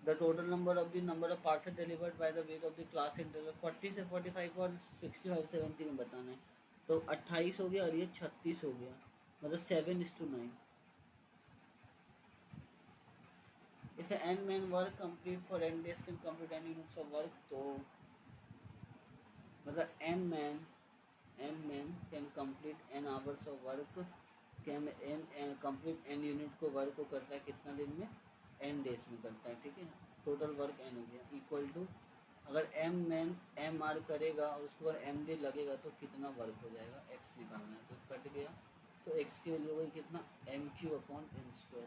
The total number of parcel delivered by the weight of the class interval 40 से 45 और 65 70 में बताना है। तो 28 हो गया और ये 36 हो गया, मतलब 7:9। If N man work complete for N days can complete N units of work, तो मतलब N man can complete N hours of work, can N complete N unit को वर्क को करता है कितना दिन में, एन डेज में करता है, ठीक है। टोटल वर्क एन हो गया इक्वल टू, अगर एम मैन एम आर करेगा और उसको अगर एम डे लगेगा तो कितना वर्क हो जाएगा, एक्स निकालना है, तो कट गया, तो एक्स की वैल्यू वही कितना, mq/n²।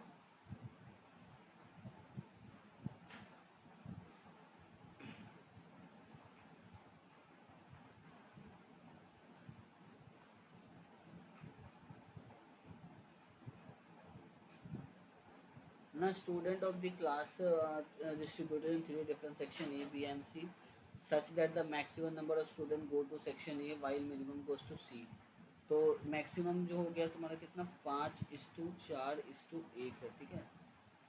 Now, student of the class distributed in three different section A, B, and C, such that the maximum number of students go to section A while minimum goes to C. तो maximum जो हो गया तुम्हारा कितना 5:4:1 है, ठीक है।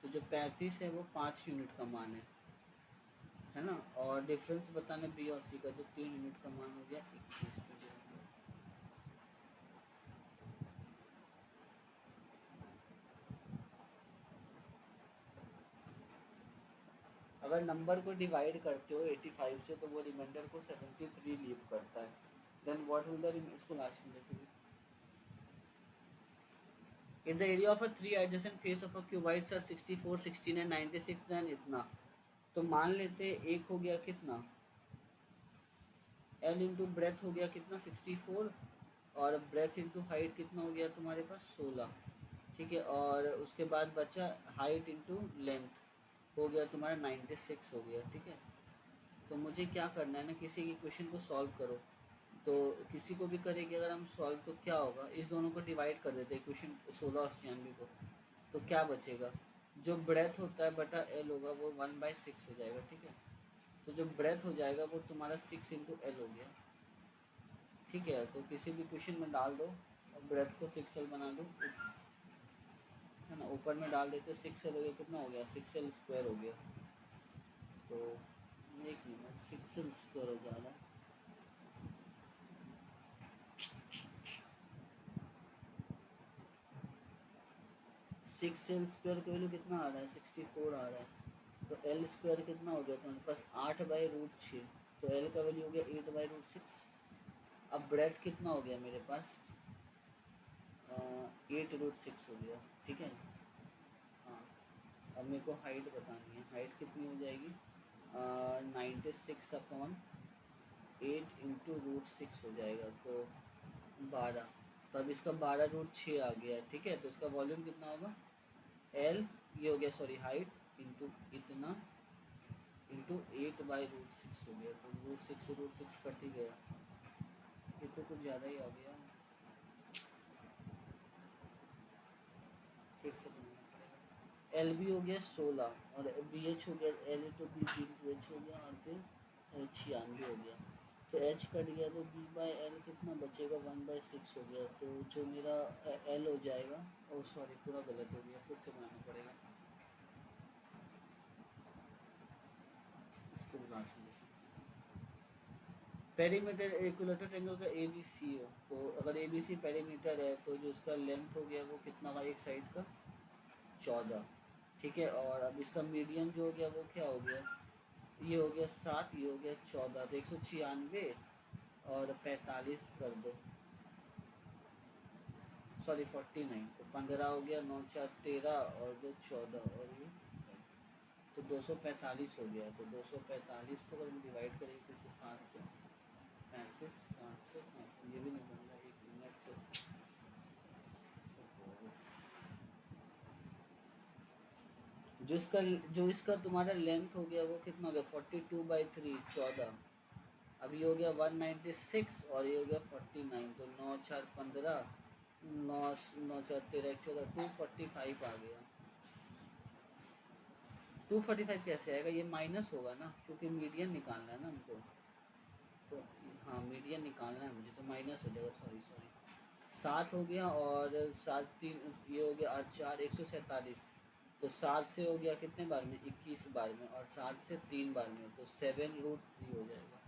तो जो 35 है वो 5 यूनिट का मान है ना। और डिफरेंस बताना बी और सी का, जो 3 यूनिट का मान हो गया 21। अगर नंबर को डिवाइड करते हो 85 से तो वो रिमाइंडर को 73 लीव करता है। देन व्हाट विल द, इसको लास्ट में देखिए। If the area of a three adjacent face of a cuboids are 64, 16 and 96, then इतना। तो मान लेते एक हो गया कितना L इंटू ब्रेथ हो गया कितना 64, और ब्रेथ इंटू हाइट कितना हो गया तुम्हारे पास 16, ठीक है। और उसके बाद बचा हाइट इंटू लेंथ हो गया तुम्हारा 96 हो गया, ठीक है। तो मुझे क्या करना है ना, किसी की क्वेश्चन को सॉल्व करो, तो किसी को भी करेंगे अगर हम सॉल्व तो क्या होगा, इस दोनों को डिवाइड कर देते हैं क्वेश्चन 16 और 96 को। तो क्या बचेगा, जो ब्रेथ होता है बटा एल होगा वो 1/6 हो जाएगा, ठीक है। तो जो ब्रेथ हो जाएगा वो तुम्हारा 6 इंटू एल हो गया, ठीक है। तो किसी भी क्वेश्चन में डाल दो और ब्रेथ को 6L बना दो, है ना। ऊपर में डाल देते 6L हो गया, कितना हो गया 6L² हो गया। तो एक मिनट 6L² हो जा रहा है, 6L² का वैल्यू कितना आ रहा है 64 आ रहा है। तो L² कितना हो गया तुम्हारे पास 8/√6, तो L का वैल्यू हो गया 8/√6। अब ब्रेथ कितना हो गया मेरे पास 8√6 हो गया, ठीक है। हाँ, अब मेरे को हाइट बतानी है, हाइट कितनी हो जाएगी 96/8 इंटू √6 हो जाएगा, तो 12। तो अब इसका 12√6 आ गया, ठीक है। तो इसका वॉल्यूम कितना होगा L, ये हो गया सॉरी हाइट इंटू इतना इंटू 8/√6 हो गया। तो √6 से √6 कट ही गया, ये तो कुछ ज़्यादा ही आ गया, फिर से बनाना पड़ेगा। एल बी हो गया 16 और बी एच हो गया L तो बी इंटू एच हो गया, और फिर 96 हो गया। तो एच कट गया तो B/L कितना बचेगा 1/6 हो गया। तो जो मेरा L हो जाएगा, ओ सॉरी पूरा गलत हो गया, फिर से बनाना पड़ेगा इसको लास्ट में। पेरीमीटर इक्विलेटरल ट्रायंगल का ए बी सी हो, तो अगर ए बी सी पेरीमीटर है तो जो इसका लेंथ हो गया वो कितना हुआ एक साइड का 14, ठीक है। और अब इसका मीडियन जो हो गया वो क्या हो गया, ये हो गया 7, ये हो गया 14, तो 196 और 45 कर दो, सॉरी 49, तो 15 हो गया, 9 4 13 और 2 14, और ये तो 245 हो गया। तो 245 को अगर हम डिवाइड करेंगे किसी 7 से 35, 7 से 35, ये भी नहीं बन रहा, एक मिनट से। जो इसका तुम्हारा लेंथ हो गया वो कितना हो गया 42/3 14। अब ये हो गया 196 और ये हो गया 49, तो 9 4 15, 9 9 4 13 14, 245 आ गया। 245 कैसे आएगा, ये माइनस होगा ना, क्योंकि मीडियन निकालना है ना हमको। तो हाँ मीडियन निकालना है मुझे, तो माइनस हो जाएगा, सॉरी सॉरी। 7 हो गया और 7 3, ये हो गया 8 4 147। तो 7 से हो गया कितने बार में 21 बार में, और 7 से 3 बार में, तो 7√3 हो जाएगा।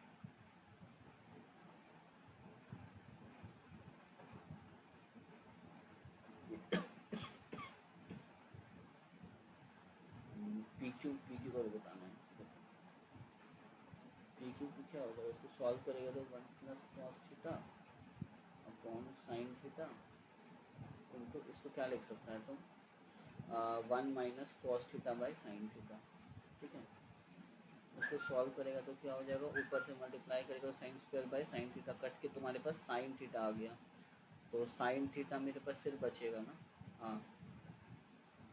पी क्यू को बताना है, पी क्यू क्या हो जाएगा, इसको सॉल्व करेगा तो 1 + cos theta upon sine theta, तो इसको क्या लिख सकता है तुम 1 - cos theta by sine theta, ठीक है। उसको सॉल्व करेगा तो क्या हो जाएगा, ऊपर से मल्टीप्लाई करेगा sin²/sin थीटा, कट के तुम्हारे पास साइन थीटा आ गया। तो साइन थीटा मेरे पास सिर्फ बचेगा ना, हाँ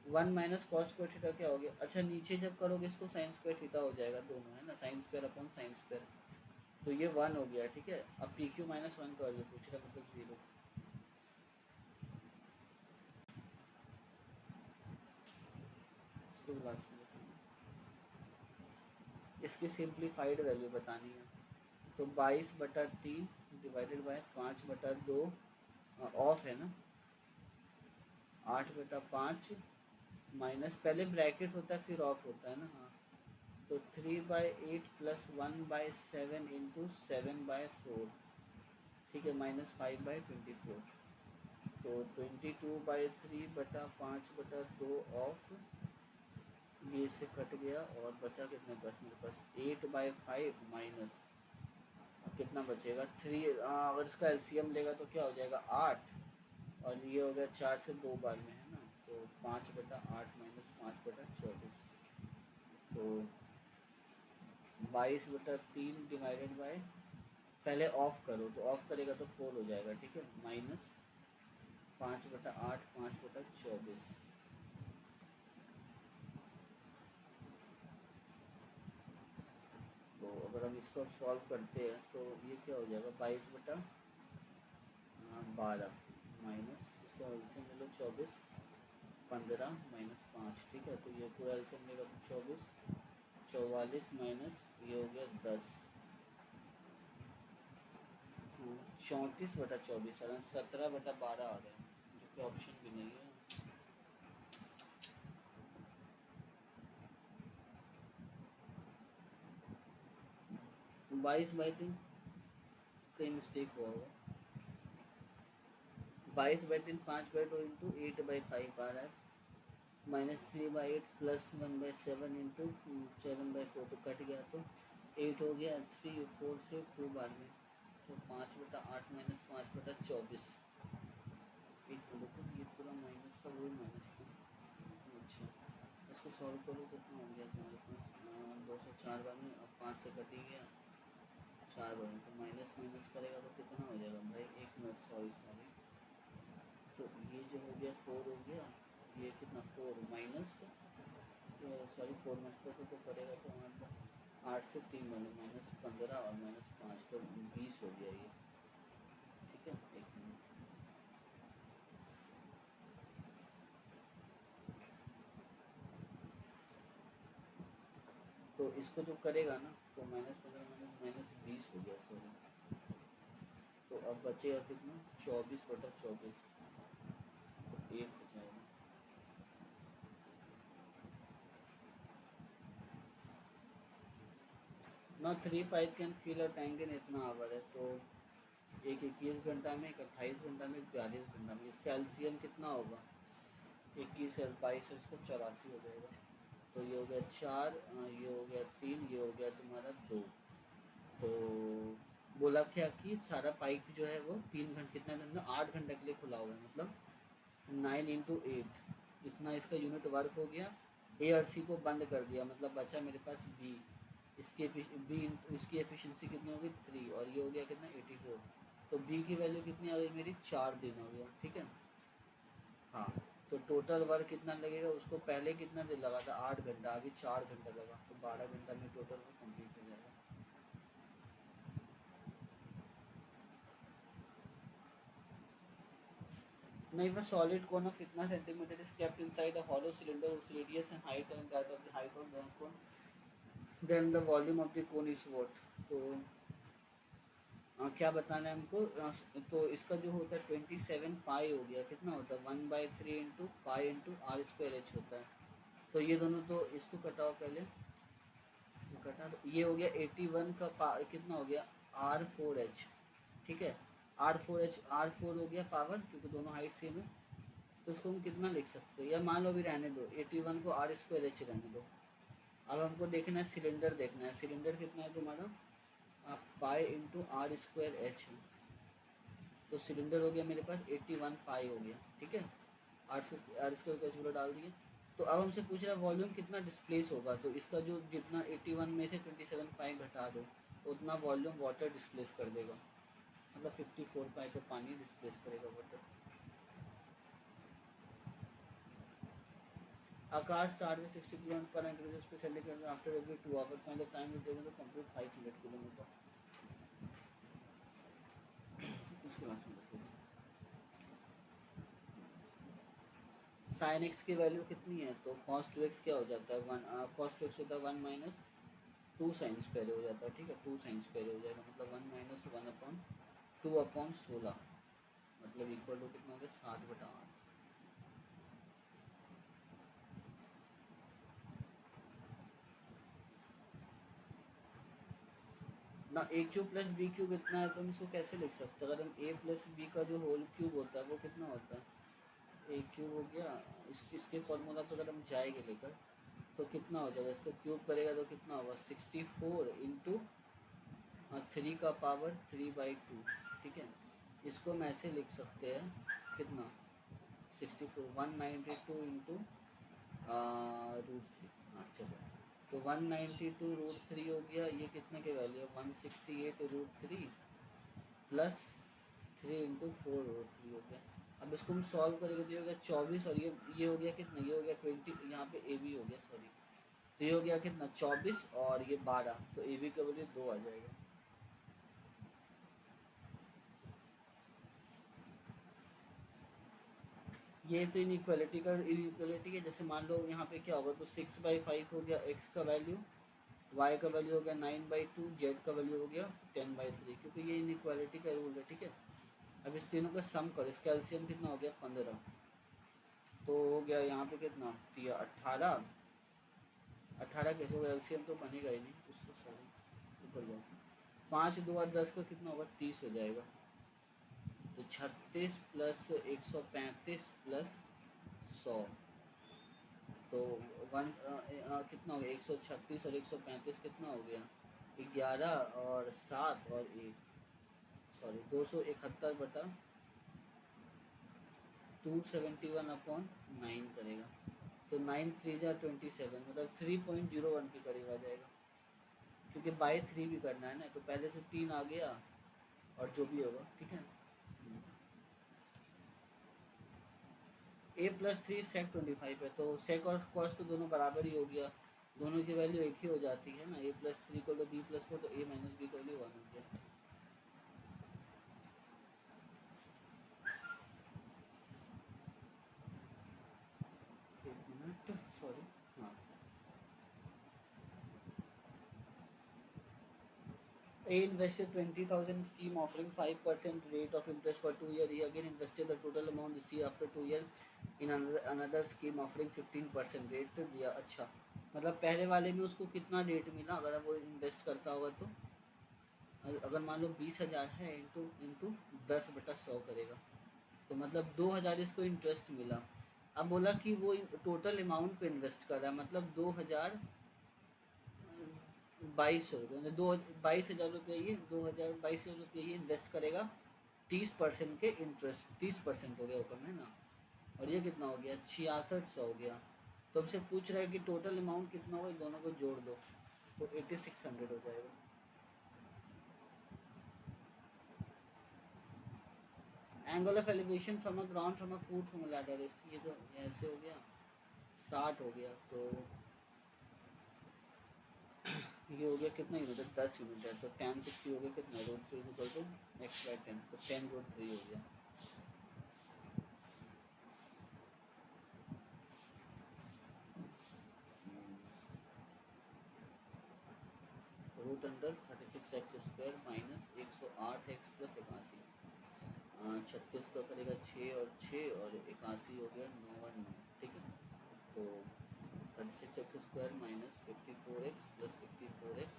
1 - cos² थीटा क्या हो गया, अच्छा नीचे जब करोगे इसको sin² थीटा हो जाएगा, दोनों है ना, sin² अपॉन sin², तो ये 1 हो गया, ठीक है। अब PQ -1 कर दो, पूछ रहा मतलब 0। इसको लास्ट में लिखेंगे, इसकी सिंप्लीफाइड वैल्यू बतानी है। तो 22/3 डिवाइडेड बाय 5/2 ऑफ है ना, 8/5 माइनस, पहले ब्रैकेट होता है फिर ऑफ होता है ना, हाँ। तो 3/8 प्लस 1/7 इंटू 7/4, ठीक है, माइनस 5/24। तो 22/3/5/2 ऑफ, ये से कट गया और बचा कितने पास मेरे पास 8/5 माइनस कितना बचेगा 3, अगर इसका एलसीएम लेगा तो क्या हो जाएगा 8, और ये हो गया 4 से 2 बार में है ना, तो 5/8 माइनस 5/24, तो 22/3 डिवाइडेड बाय, पहले ऑफ करो, तो ऑफ करेगा तो 4 हो जाएगा, ठीक है, माइनस 5/8 5/24। तो अगर हम इसको अब सॉल्व करते हैं तो ये क्या हो जाएगा 22/12 माइनस, इसका एलसीएम ले लो 24, 15 माइनस 5, ठीक है, तो ये पूरा एलसीएम लेगा तो 24, 44 माइनस ये हो गया 10, 34/24, अगर 17/12 आ गया, जो कि ऑप्शन भी नहीं है। 22/3 कहीं मिस्टेक हुआ होगा, 22/3 5/2 इंटू 8/5 आ रहा है, -3/8 प्लस 1/7 इंटू 7/4, तो कट गया तो 8 हो गया, 3 4 से 2 बार में, तो 5/8 माइनस 5/24, एक मिनट को ये पूरा माइनस था, वो माइनस था, अच्छा इसको सॉल्व करो कितना हो गया तुम्हारे पास 204 बार में, अब 5 से कट ही गया 4 बार में, तो माइनस माइनस करेगा तो कितना हो जाएगा भाई, एक मिनट, सॉरी सॉरी, तो ये जो हो गया 4 हो गया, ये कितना 4 माइनस, सॉरी 4 मत तो करेगा तो 8 से 3 बने -15 और -5, तो 20 हो गया ये, ठीक है, एक मिनट। तो इसको जो करेगा ना तो -15 -20 हो गया, सॉरी, तो अब बचेगा कितना 24/24, तो 1 हो जाएगा ना। 3 pipe can fill a tank in इतना आवर है, तो एक 21 घंटा में, एक 28 घंटा में, एक 42 घंटा में, इसका एलसीएम कितना होगा 21 है 22 है, इसको 84 हो जाएगा, तो ये हो गया 4, ये हो गया 3, ये हो गया तुम्हारा 2, तो बोला क्या कि सारा पाइप जो है वो 3 घंटे, कितना घंटा 8 घंटे के लिए खुला हुआ है, मतलब 9 × 8 इतना इसका यूनिट वर्क हो गया, ए और सी को बंद कर दिया, मतलब बचा मेरे पास बी, इसकी बी, इसकी एफिशिएंसी कितनी होगी 3, और ये हो गया कितना 84, तो बी की वैल्यू कितनी आ गई मेरी 4 दिन हो गया, ठीक है, हाँ। तो टोटल वर्क कितना लगेगा, उसको पहले कितना देर लगा था 8 घंटा, अभी 4 घंटा लगा, तो 12 घंटा में टोटल वर्क कंप्लीट हो जाएगा। नहीं, बस सॉलिड कोन ऑफ इतना centimetre is kept inside a hollow cylinder whose radius and height and that of the height of the cone, then the volume of the cone is what, तो क्या बताना है हमको, तो इसका जो होता है 27 पाई हो गया, कितना होता है 1/3 इंटू पाई इंटू r²h होता है, तो ये दोनों, तो इसको कटाओ पहले, ये कटा, तो ये हो गया 81 का कितना हो गया r4h, ठीक है, r4 हो गया पावर, क्योंकि दोनों हाइट सेम है, तो इसको हम कितना लिख सकते हैं, या मान लो अभी रहने दो 81 को r²h रहने दो, अब हमको देखना है सिलेंडर, देखना है सिलेंडर कितना है तुम्हारा, पाई इंटू r²h, तो सिलेंडर हो गया मेरे पास 81 पाई हो गया, ठीक है, r² का बोला डाल दिए, तो अब हमसे पूछ रहा है वॉल्यूम कितना डिस्प्लेस होगा, तो इसका जो जितना 81 में से 27 पाई घटा दो उतना वॉल्यूम वाटर डिस्प्लेस कर देगा, मतलब 54 पाई तो पानी डिस्प्लेस करेगा water. Akash start with 60 km per increases to 70 km after every 2 hours. Find the time it takes to complete 500 km. इसको लास्ट में देखो, साइन एक्स की वैल्यू कितनी है, तो कॉस टू एक्स क्या हो जाता है, वन कॉस टू एक्स होता है one minus two sine square हो जाता है, ठीक है, टू साइन स्क्वायर हो जाएगा, मतलब one minus one upon two upon 16, मतलब इक्वल टू कितना हो गया 7/8। ना ए क्यूब प्लस बी क्यूब इतना है, तो हम इसको कैसे लिख सकते हैं, अगर हम ए प्लस बी का जो होल क्यूब होता है वो कितना होता है, ए क्यूब हो गया, इसके फॉर्मूला पर अगर हम जाएंगे लेकर तो कितना हो जाएगा, इसको क्यूब करेगा तो कितना होगा 64 इंटू 3 का पावर 3/2, ठीक है। इसको हम ऐसे लिख सकते हैं कितना 64 192 इंटू √3, हाँ चलो, तो 192 √3 हो गया, ये कितने के वैल्यू है 168 √3 प्लस 3 इंटू 4 √3 हो गया। अब इसको हम सॉल्व करेंगे तो ये हो गया 24, और ये हो गया कितना, ये हो गया 20, यहाँ पे ए बी हो गया सॉरी, तो ये हो गया कितना 24 और ये 12, तो ए बी का वैल्यू 2 आ जाएगा। ये तो इनइक्वालिटी का इनइक्वालिटी है, जैसे मान लो यहाँ पे क्या होगा, तो 6/5 हो गया एक्स का वैल्यू, वाई का वैल्यू हो गया 9/2, जेड का वैल्यू हो गया 10/3, क्योंकि ये इनइक्वालिटी का रूल है, ठीक है। अब इस तीनों का सम करो, इसका एलसीएम कितना हो गया 15, तो हो गया यहाँ पे कितना दिया 18, 18 कैसे होगा, एलसीएम तो बनेगा ही नहीं उसको, सॉरी ऊपर जाओ, 5 2 10 का कितना होगा 30 हो जाएगा, तो 36 प्लस 135 प्लस 100, तो कितना हो गया 136 और 135 कितना हो गया 11 और 7 और 1, सॉरी 271/9 करेगा, तो 9 3 जा 27, मतलब 3.01 के करीब आ जाएगा, क्योंकि बाई 3 भी करना है ना, तो पहले से 3 आ गया और जो भी होगा, ठीक है। A+3 sec 25 है, तो sec और cos तो दोनों बराबर ही हो गया, दोनों की वैल्यू एक ही हो जाती है ना, A+3 को तो B+4, तो A माइनस बी का वैल्यू 1 हो गया। एक मिनट सॉरी, हाँ, A invested 20,000 scheme offering 5% rate of interest for 2 years. He again invested the total amount received after 2 years in another scheme offering 15% rate दिया, अच्छा, मतलब पहले वाले में उसको कितना रेट मिला अगर वो इन्वेस्ट करता होगा, तो अगर मान लो 20,000 है, इंटू इंटू 10/100 करेगा, तो मतलब 2,000 इसको इंटरेस्ट मिला। अब बोला कि वो टोटल अमाउंट पे इन्वेस्ट कर रहा है, मतलब 2,2200 रुपये, मतलब 22,000 रुपये, ये 2,2200 रुपये ये इन्वेस्ट करेगा, 30% के इंटरेस्ट, 30% हो गया ऊपर में ना, और ये कितना हो गया 6600 हो गया, तो हमसे पूछ रहा है कि टोटल अमाउंट कितना हुआ, दोनों को जोड़ दो तो 8600 हो जाएगा। Angle of elevation from a ground from a foot from a ladder, ये तो ऐसे हो गया 60 हो गया, तो ये हो गया कितना यूनिट है 10 यूनिट है, तो 1060 हो गया कितना √3 इक्वल टू x/10, तो 10√3 हो गया। √36x² माइनस 108x+81, 36 का करेगा 6 और 6 और 81 हो गया 9 और 9, ठीक है, तो 36x² minus 54x+54x,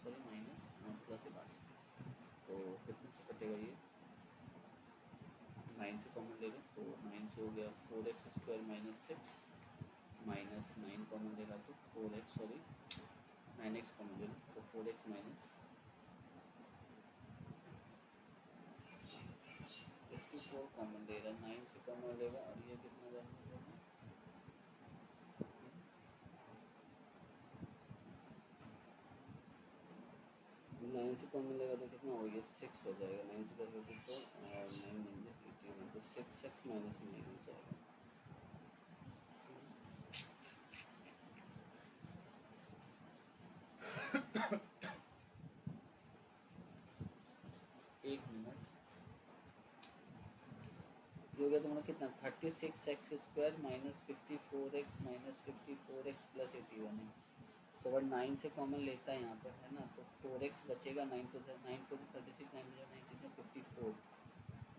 sorry minus +81, तो कितने से कटेगा ये 9 से कॉमन लेगा, तो 9 से हो गया 4x² माइनस 6 माइनस 9 कॉमन लेगा तो 4x, सॉरी 9x कॉमन ले लो, तो 4x माइनस 54 कॉमन ले रहा, 9 से कॉमन लेगा, और ये कितना वैल्यू होगा 9 से कॉमन लेगा तो कितना हो गया 6 हो जाएगा, 9 से 54 और 9 81, तो 6x माइनस 9 हो जाएगा। एक मिनट, ये हो गया तुम्हारा कितना 36x² minus 54x minus 54x plus 81 है। तो अगर 9 से कॉमन लेता है यहाँ पर है ना, तो 4x बचेगा। 9 4 36, 9 9 6 54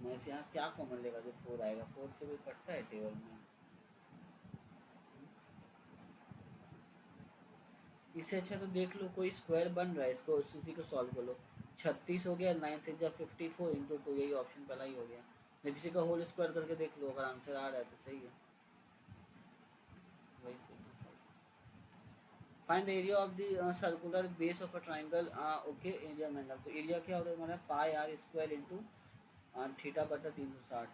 मैं से यहाँ क्या कॉमन लेगा जो 4 आएगा। 4 से कोई कटता है टेबल में। इससे अच्छा तो देख लो कोई स्क्वायर बन रहा है, इसको उसी को सॉल्व कर लो। 36 हो गया, 9 से जब 54 इंटू 2, यही ऑप्शन पहला ही हो गया। जब किसी का होल स्क्वायर करके देख लो, अगर आंसर आ रहा है तो सही है। वही find the area of the circular base of a triangle. Okay, area में तो एरिया क्या होता है हमारा पाई आर स्क्वायर इंटू थीटा बटा 360।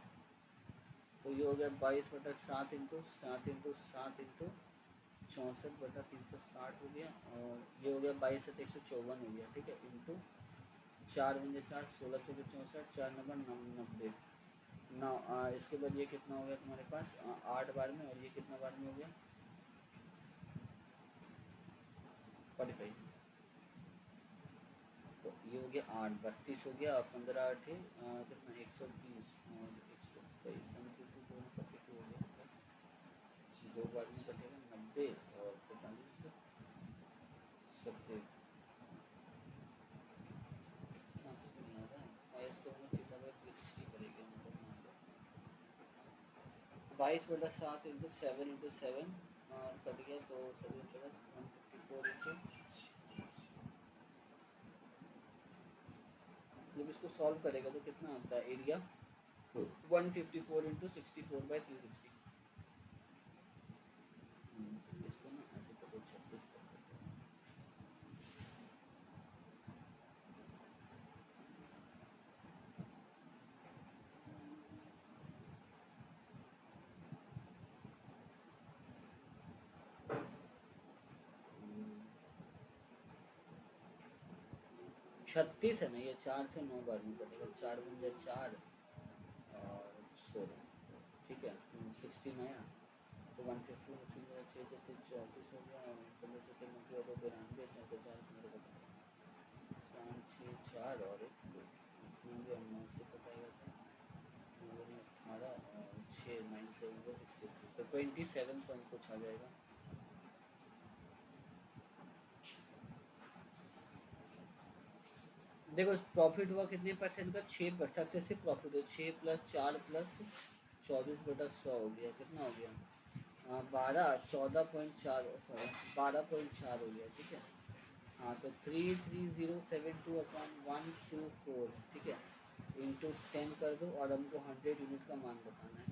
तो ये हो गया 22/7 इंटू 7 इंटू 64/360 हो गया। और ये हो गया 22/154 हो गया। ठीक है, इंटू 4 × 4 16 × 64 4 नंबर 90 नौ। इसके बाद ये कितना हो गया तुम्हारे पास 8 बार में, और ये कितना बार में हो गया 45। तो ये हो गया 8 32 हो गया, और 15 8 कितना 120 और 123 1 2 हो गया। 2 बार में कटेगा 90 और 45 70। नहीं आ रहा है इसको हम थीटा बाई 360 करेंगे। मतलब 22/7 इंटू 7 इंटू 7 और कट गया तो 7 चला 154 इंटू। जब इसको सॉल्व करेगा तो कितना आता है एरिया 154 इंटू 64/360। इसको ना ऐसे करो 36 कर दो। छत्तीस है ना, ये 4 से 9 बार में कटेगा। 4 × 4 और 16। ठीक है 16 आया तो 150 6 चौके 24 हो गया, और 15 चौके 90 और 92 चौके 4 15 4 6 4 और 1 2 9 से कटाएगा तो 18 और 6 9 से 63 तो 27 पॉइंट कुछ आ जाएगा। देखो प्रॉफिट हुआ कितने परसेंट का 6%। सक्सेसिव प्रॉफिट है 6 + 4 + 24/100 हो गया। कितना हो गया 12 14.4 सॉरी 12.4 हो गया। ठीक है हाँ, तो 33072/124 ठीक है इंटू 10 कर दो, और हमको 100 यूनिट का मान बताना है।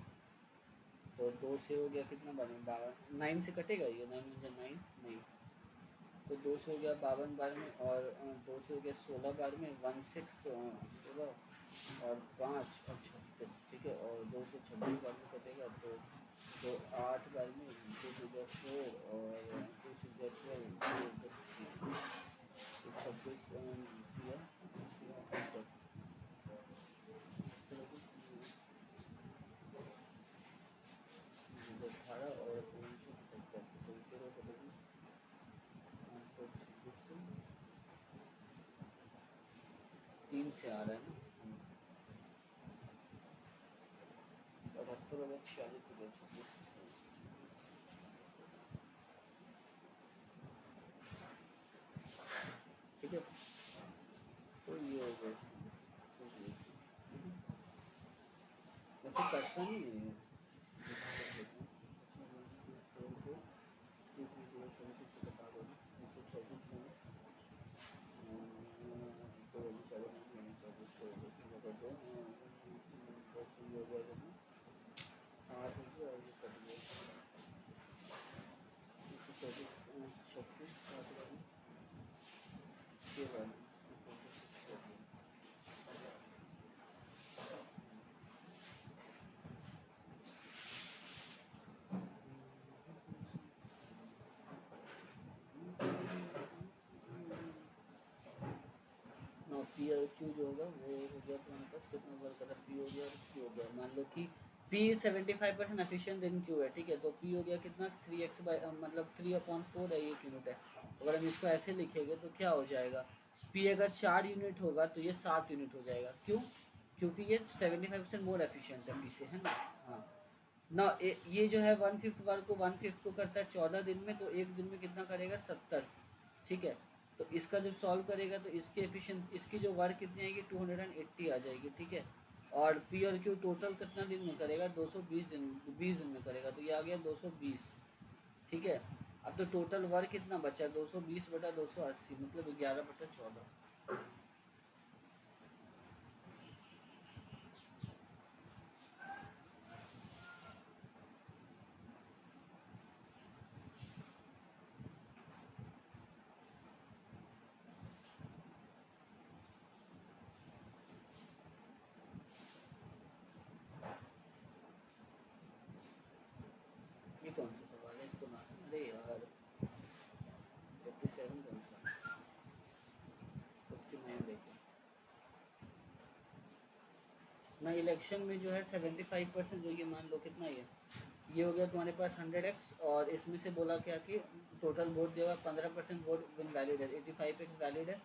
तो 2 से हो गया कितना बार में 52 9 से कटेगा ये 9 × 9 नहीं, तो 2 से हो गया 52 बार में, और 2 से हो गया 16 बार में 16 16 और 5 और 36। ठीक है, और 2 से 26 बार में कटेगा तो 8 बार में 2 से गया 4 और 2 से गया 12 2 16 तो 26 किया 18 और 3 से आ रहा है ना 78 और 46 हो गया 26। ठीक है, तो ये हो गया वैसे करता नहीं है पी क्यू जो होगा वो हो गया तुम्हारे पास कितना वर्क कर पी हो गया और क्यू हो गया। मान लो कि पी 75% एफिशिएंट देन क्यू है। ठीक है, तो पी हो गया कितना 3x मतलब 3/4 है, 1 यूनिट है। अगर हम इसको ऐसे लिखेंगे तो क्या हो जाएगा, पी अगर 4 यूनिट होगा तो ये 7 यूनिट हो जाएगा। क्यों, क्योंकि ये 75% मोर एफिशिएंट है पी से, है ना। हाँ ना, ये जो है 1/5 वर्क को 1/5 को करता है 14 दिन में, तो एक दिन में कितना करेगा 70। ठीक है, तो इसका जब सॉल्व करेगा तो इसकी एफिशिएंसी, इसकी जो वर्क कितनी आएगी 280 आ जाएगी। ठीक है, और पी और क्यू टोटल कितना दिन में करेगा 220 दिन, 20 दिन में करेगा, तो ये आ गया 220। ठीक है, अब तो टोटल वर्क कितना बचा 220/280, मतलब 11/14। ये कौन सा सवाल है, इसको ना, अरे यार 57 कौन सा, 59 देखो ना। इलेक्शन में जो है 75%, जो ये मान लो कितना ये हो गया तुम्हारे पास 100x, और इसमें से बोला क्या कि टोटल वोट दिया हुआ 15% वोट विन वैलिड है, 85x वैलिड है।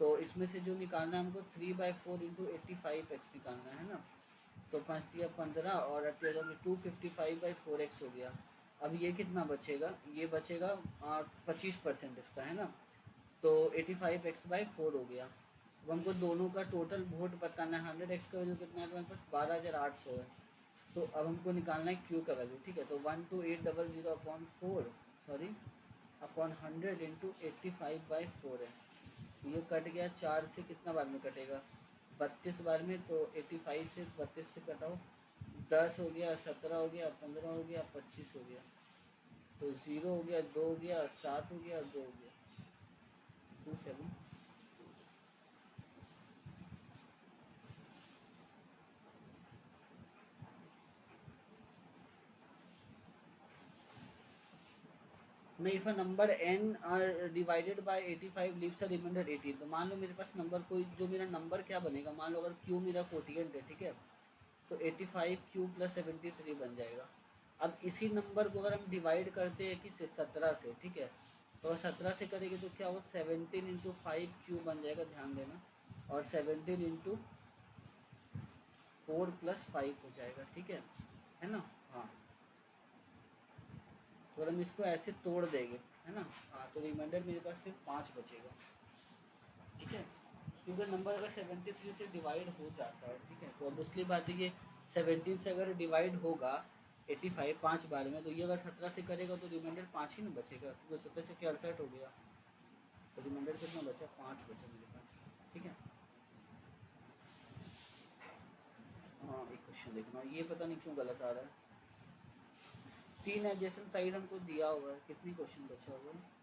तो इसमें से जो निकालना है हमको 3/4 इंटू 85x निकालना है ना। तो 5×15 और 255/4x हो गया। अब ये कितना बचेगा, ये बचेगा 25% इसका, है ना। तो 85x/4 हो गया। अब हमको दोनों का टोटल वोट बताना है। 100x का वैल्यू कितना है, तो हमारे पास 12,800 है। तो अब हमको निकालना है क्यू का वैल्यू। ठीक है, तो 12800/4, सॉरी, अपॉन 100 इंटू 85/4 है। तो ये कट गया 4 से, कितना बार में कटेगा 32 बार में। तो 85 से 32 से कटाओ, 10 हो गया, 17 हो गया, 15 हो गया, 25 हो गया। तो 0 हो गया, 2 हो गया, 7 हो गया, 2 हो गया, 27। नहीं, if a number n divided by 85 leaves a remainder 18, तो मान लो मेरे पास नंबर कोई, जो मेरा नंबर क्या बनेगा, मान लो अगर q मेरा कोटिएंट है, ठीक है, तो 85q+73 बन जाएगा। अब इसी नंबर को अगर हम डिवाइड करते हैं कि 17 से, ठीक है, तो 17 से करेंगे तो क्या हो, 17 × 5q बन जाएगा, ध्यान देना, और 17 × 4+5 हो जाएगा। ठीक है ना। हाँ, तो अगर हम इसको ऐसे तोड़ देंगे, है ना, हाँ, तो रिमाइंडर मेरे पास सिर्फ 5 बचेगा। ठीक है, क्योंकि नंबर अगर 73 से डिवाइड हो जाता है, ठीक है, तो ऑब्वियसली बात है ये 17 से अगर डिवाइड होगा 85 5 बार में, तो ये अगर 17 से करेगा तो रिमाइंडर 5 ही ना बचेगा, क्योंकि 17 से 68 हो गया, तो रिमाइंडर कितना बचा, 5 बचा मेरे पास। ठीक है, हाँ, एक क्वेश्चन देखना, ये पता नहीं क्यों गलत आ रहा है। 3 एडजेसेंट साइड हमको दिया हुआ है, कितनी क्वेश्चन बचा हुआ है।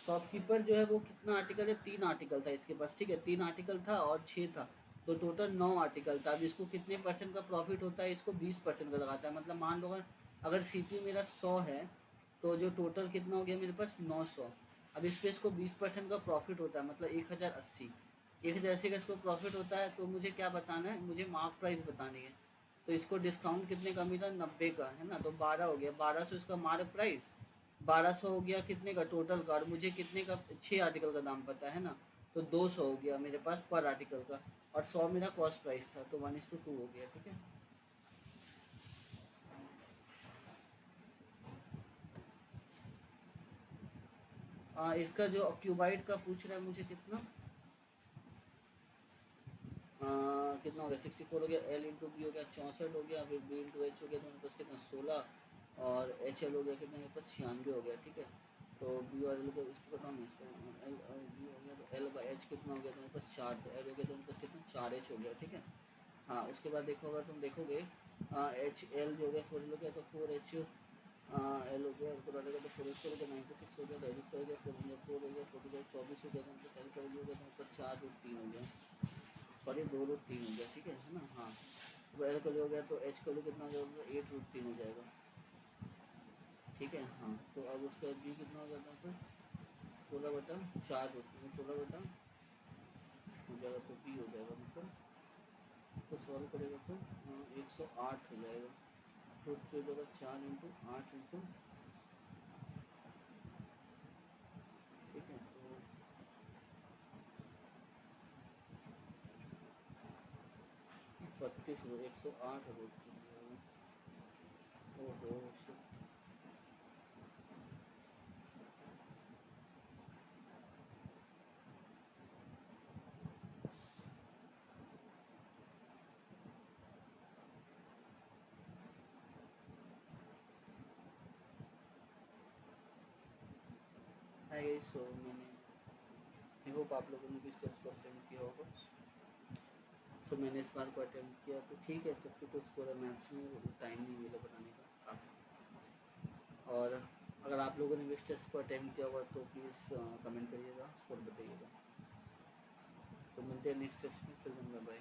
शॉपकीपर जो है वो कितना आर्टिकल है, 3 आर्टिकल था इसके पास। ठीक है, 3 आर्टिकल था और 6 था, तो टोटल 9 आर्टिकल था। अब इसको कितने परसेंट का प्रॉफिट होता है, इसको 20% का लगाता है। मतलब मान लो अगर सी मेरा 100 है, तो जो टोटल कितना हो गया मेरे पास 900। अब इस पर इसको 20% का प्रॉफिट होता है, मतलब 1080। 1080 का इसको प्रॉफिट होता है, तो मुझे क्या बताना है, मुझे मार्क प्राइस बतानी है। तो इसको डिस्काउंट कितने का मिला, 90 का, है ना, तो 12 हो गया, 1200 इसका मार्क प्राइस। 1200 हो गया कितने का टोटल का, और मुझे कितने का 6 आर्टिकल का दाम पता है ना, तो 200 हो गया मेरे पास पर आर्टिकल का, और 100 मेरा कॉस्ट प्राइस था, तो 1:2 हो गया। ठीक है, इसका जो क्यूबाइट का पूछ रहा है मुझे कितना, कितना हो गया 64 हो गया, एल इंटू बी हो गया 64 हो गया, फिर बी इंटू एच हो गया, तो मेरे पास कितना 16, और एच एल हो गया कितना मेरे पास 96 हो गया। ठीक है, तो बी और एल को इसको बताऊँ मैं, इसको एल और बी हो गया, तो एल बाई एच कितना हो गया, तो मेरे पास 4, तो एल हो गया तो मेरे पास कितना 4H हो गया। ठीक है, हाँ, उसके बाद देखो, अगर तुम देखोगे एच एल जो हो गया 4 एल हो गया, तो 4H एल हो गया, और डालेगा तो 4H हो गया, 96 हो गया, तो एल हो गया 4 हो गया 4 हो गया 24 हो गया, तो मेरे पास एल का वैल्यू हो गया, तो मेरे पास 4 और 3 हो गया, सॉरी 2√3 हो गया। ठीक है ना। हाँ, तो एल का हो गया, तो एच का कितना हो जाएगा, 8√3 हो जाएगा। ठीक है, हाँ, तो अब उसका बी कितना हो जाता है, तो 16/4 16/, तो बी हो जाएगा, मतलब तो सॉल्व करेगा तो 108 हो जाएगा। तो हो जाएगा 4 × 8 × ठीक है। तो 32 108 रूट 3 ओहो shit। हाय सो मैंने आई होप आप लोगों ने भी इस टेस्ट को अटेंड किया होगा। सो मैंने इस बार को अटेम्प्ट किया तो ठीक है। 52 स्कोर है, मैथ्स में टाइम नहीं मिला बनाने का आप। और अगर आप लोगों ने भी इस टेस्ट को अटेम्प्ट किया हुआ तो प्लीज़ कमेंट करिएगा, स्कोर बताइएगा। तो मिलते हैं नेक्स्ट टेस्ट में, फिर बाय।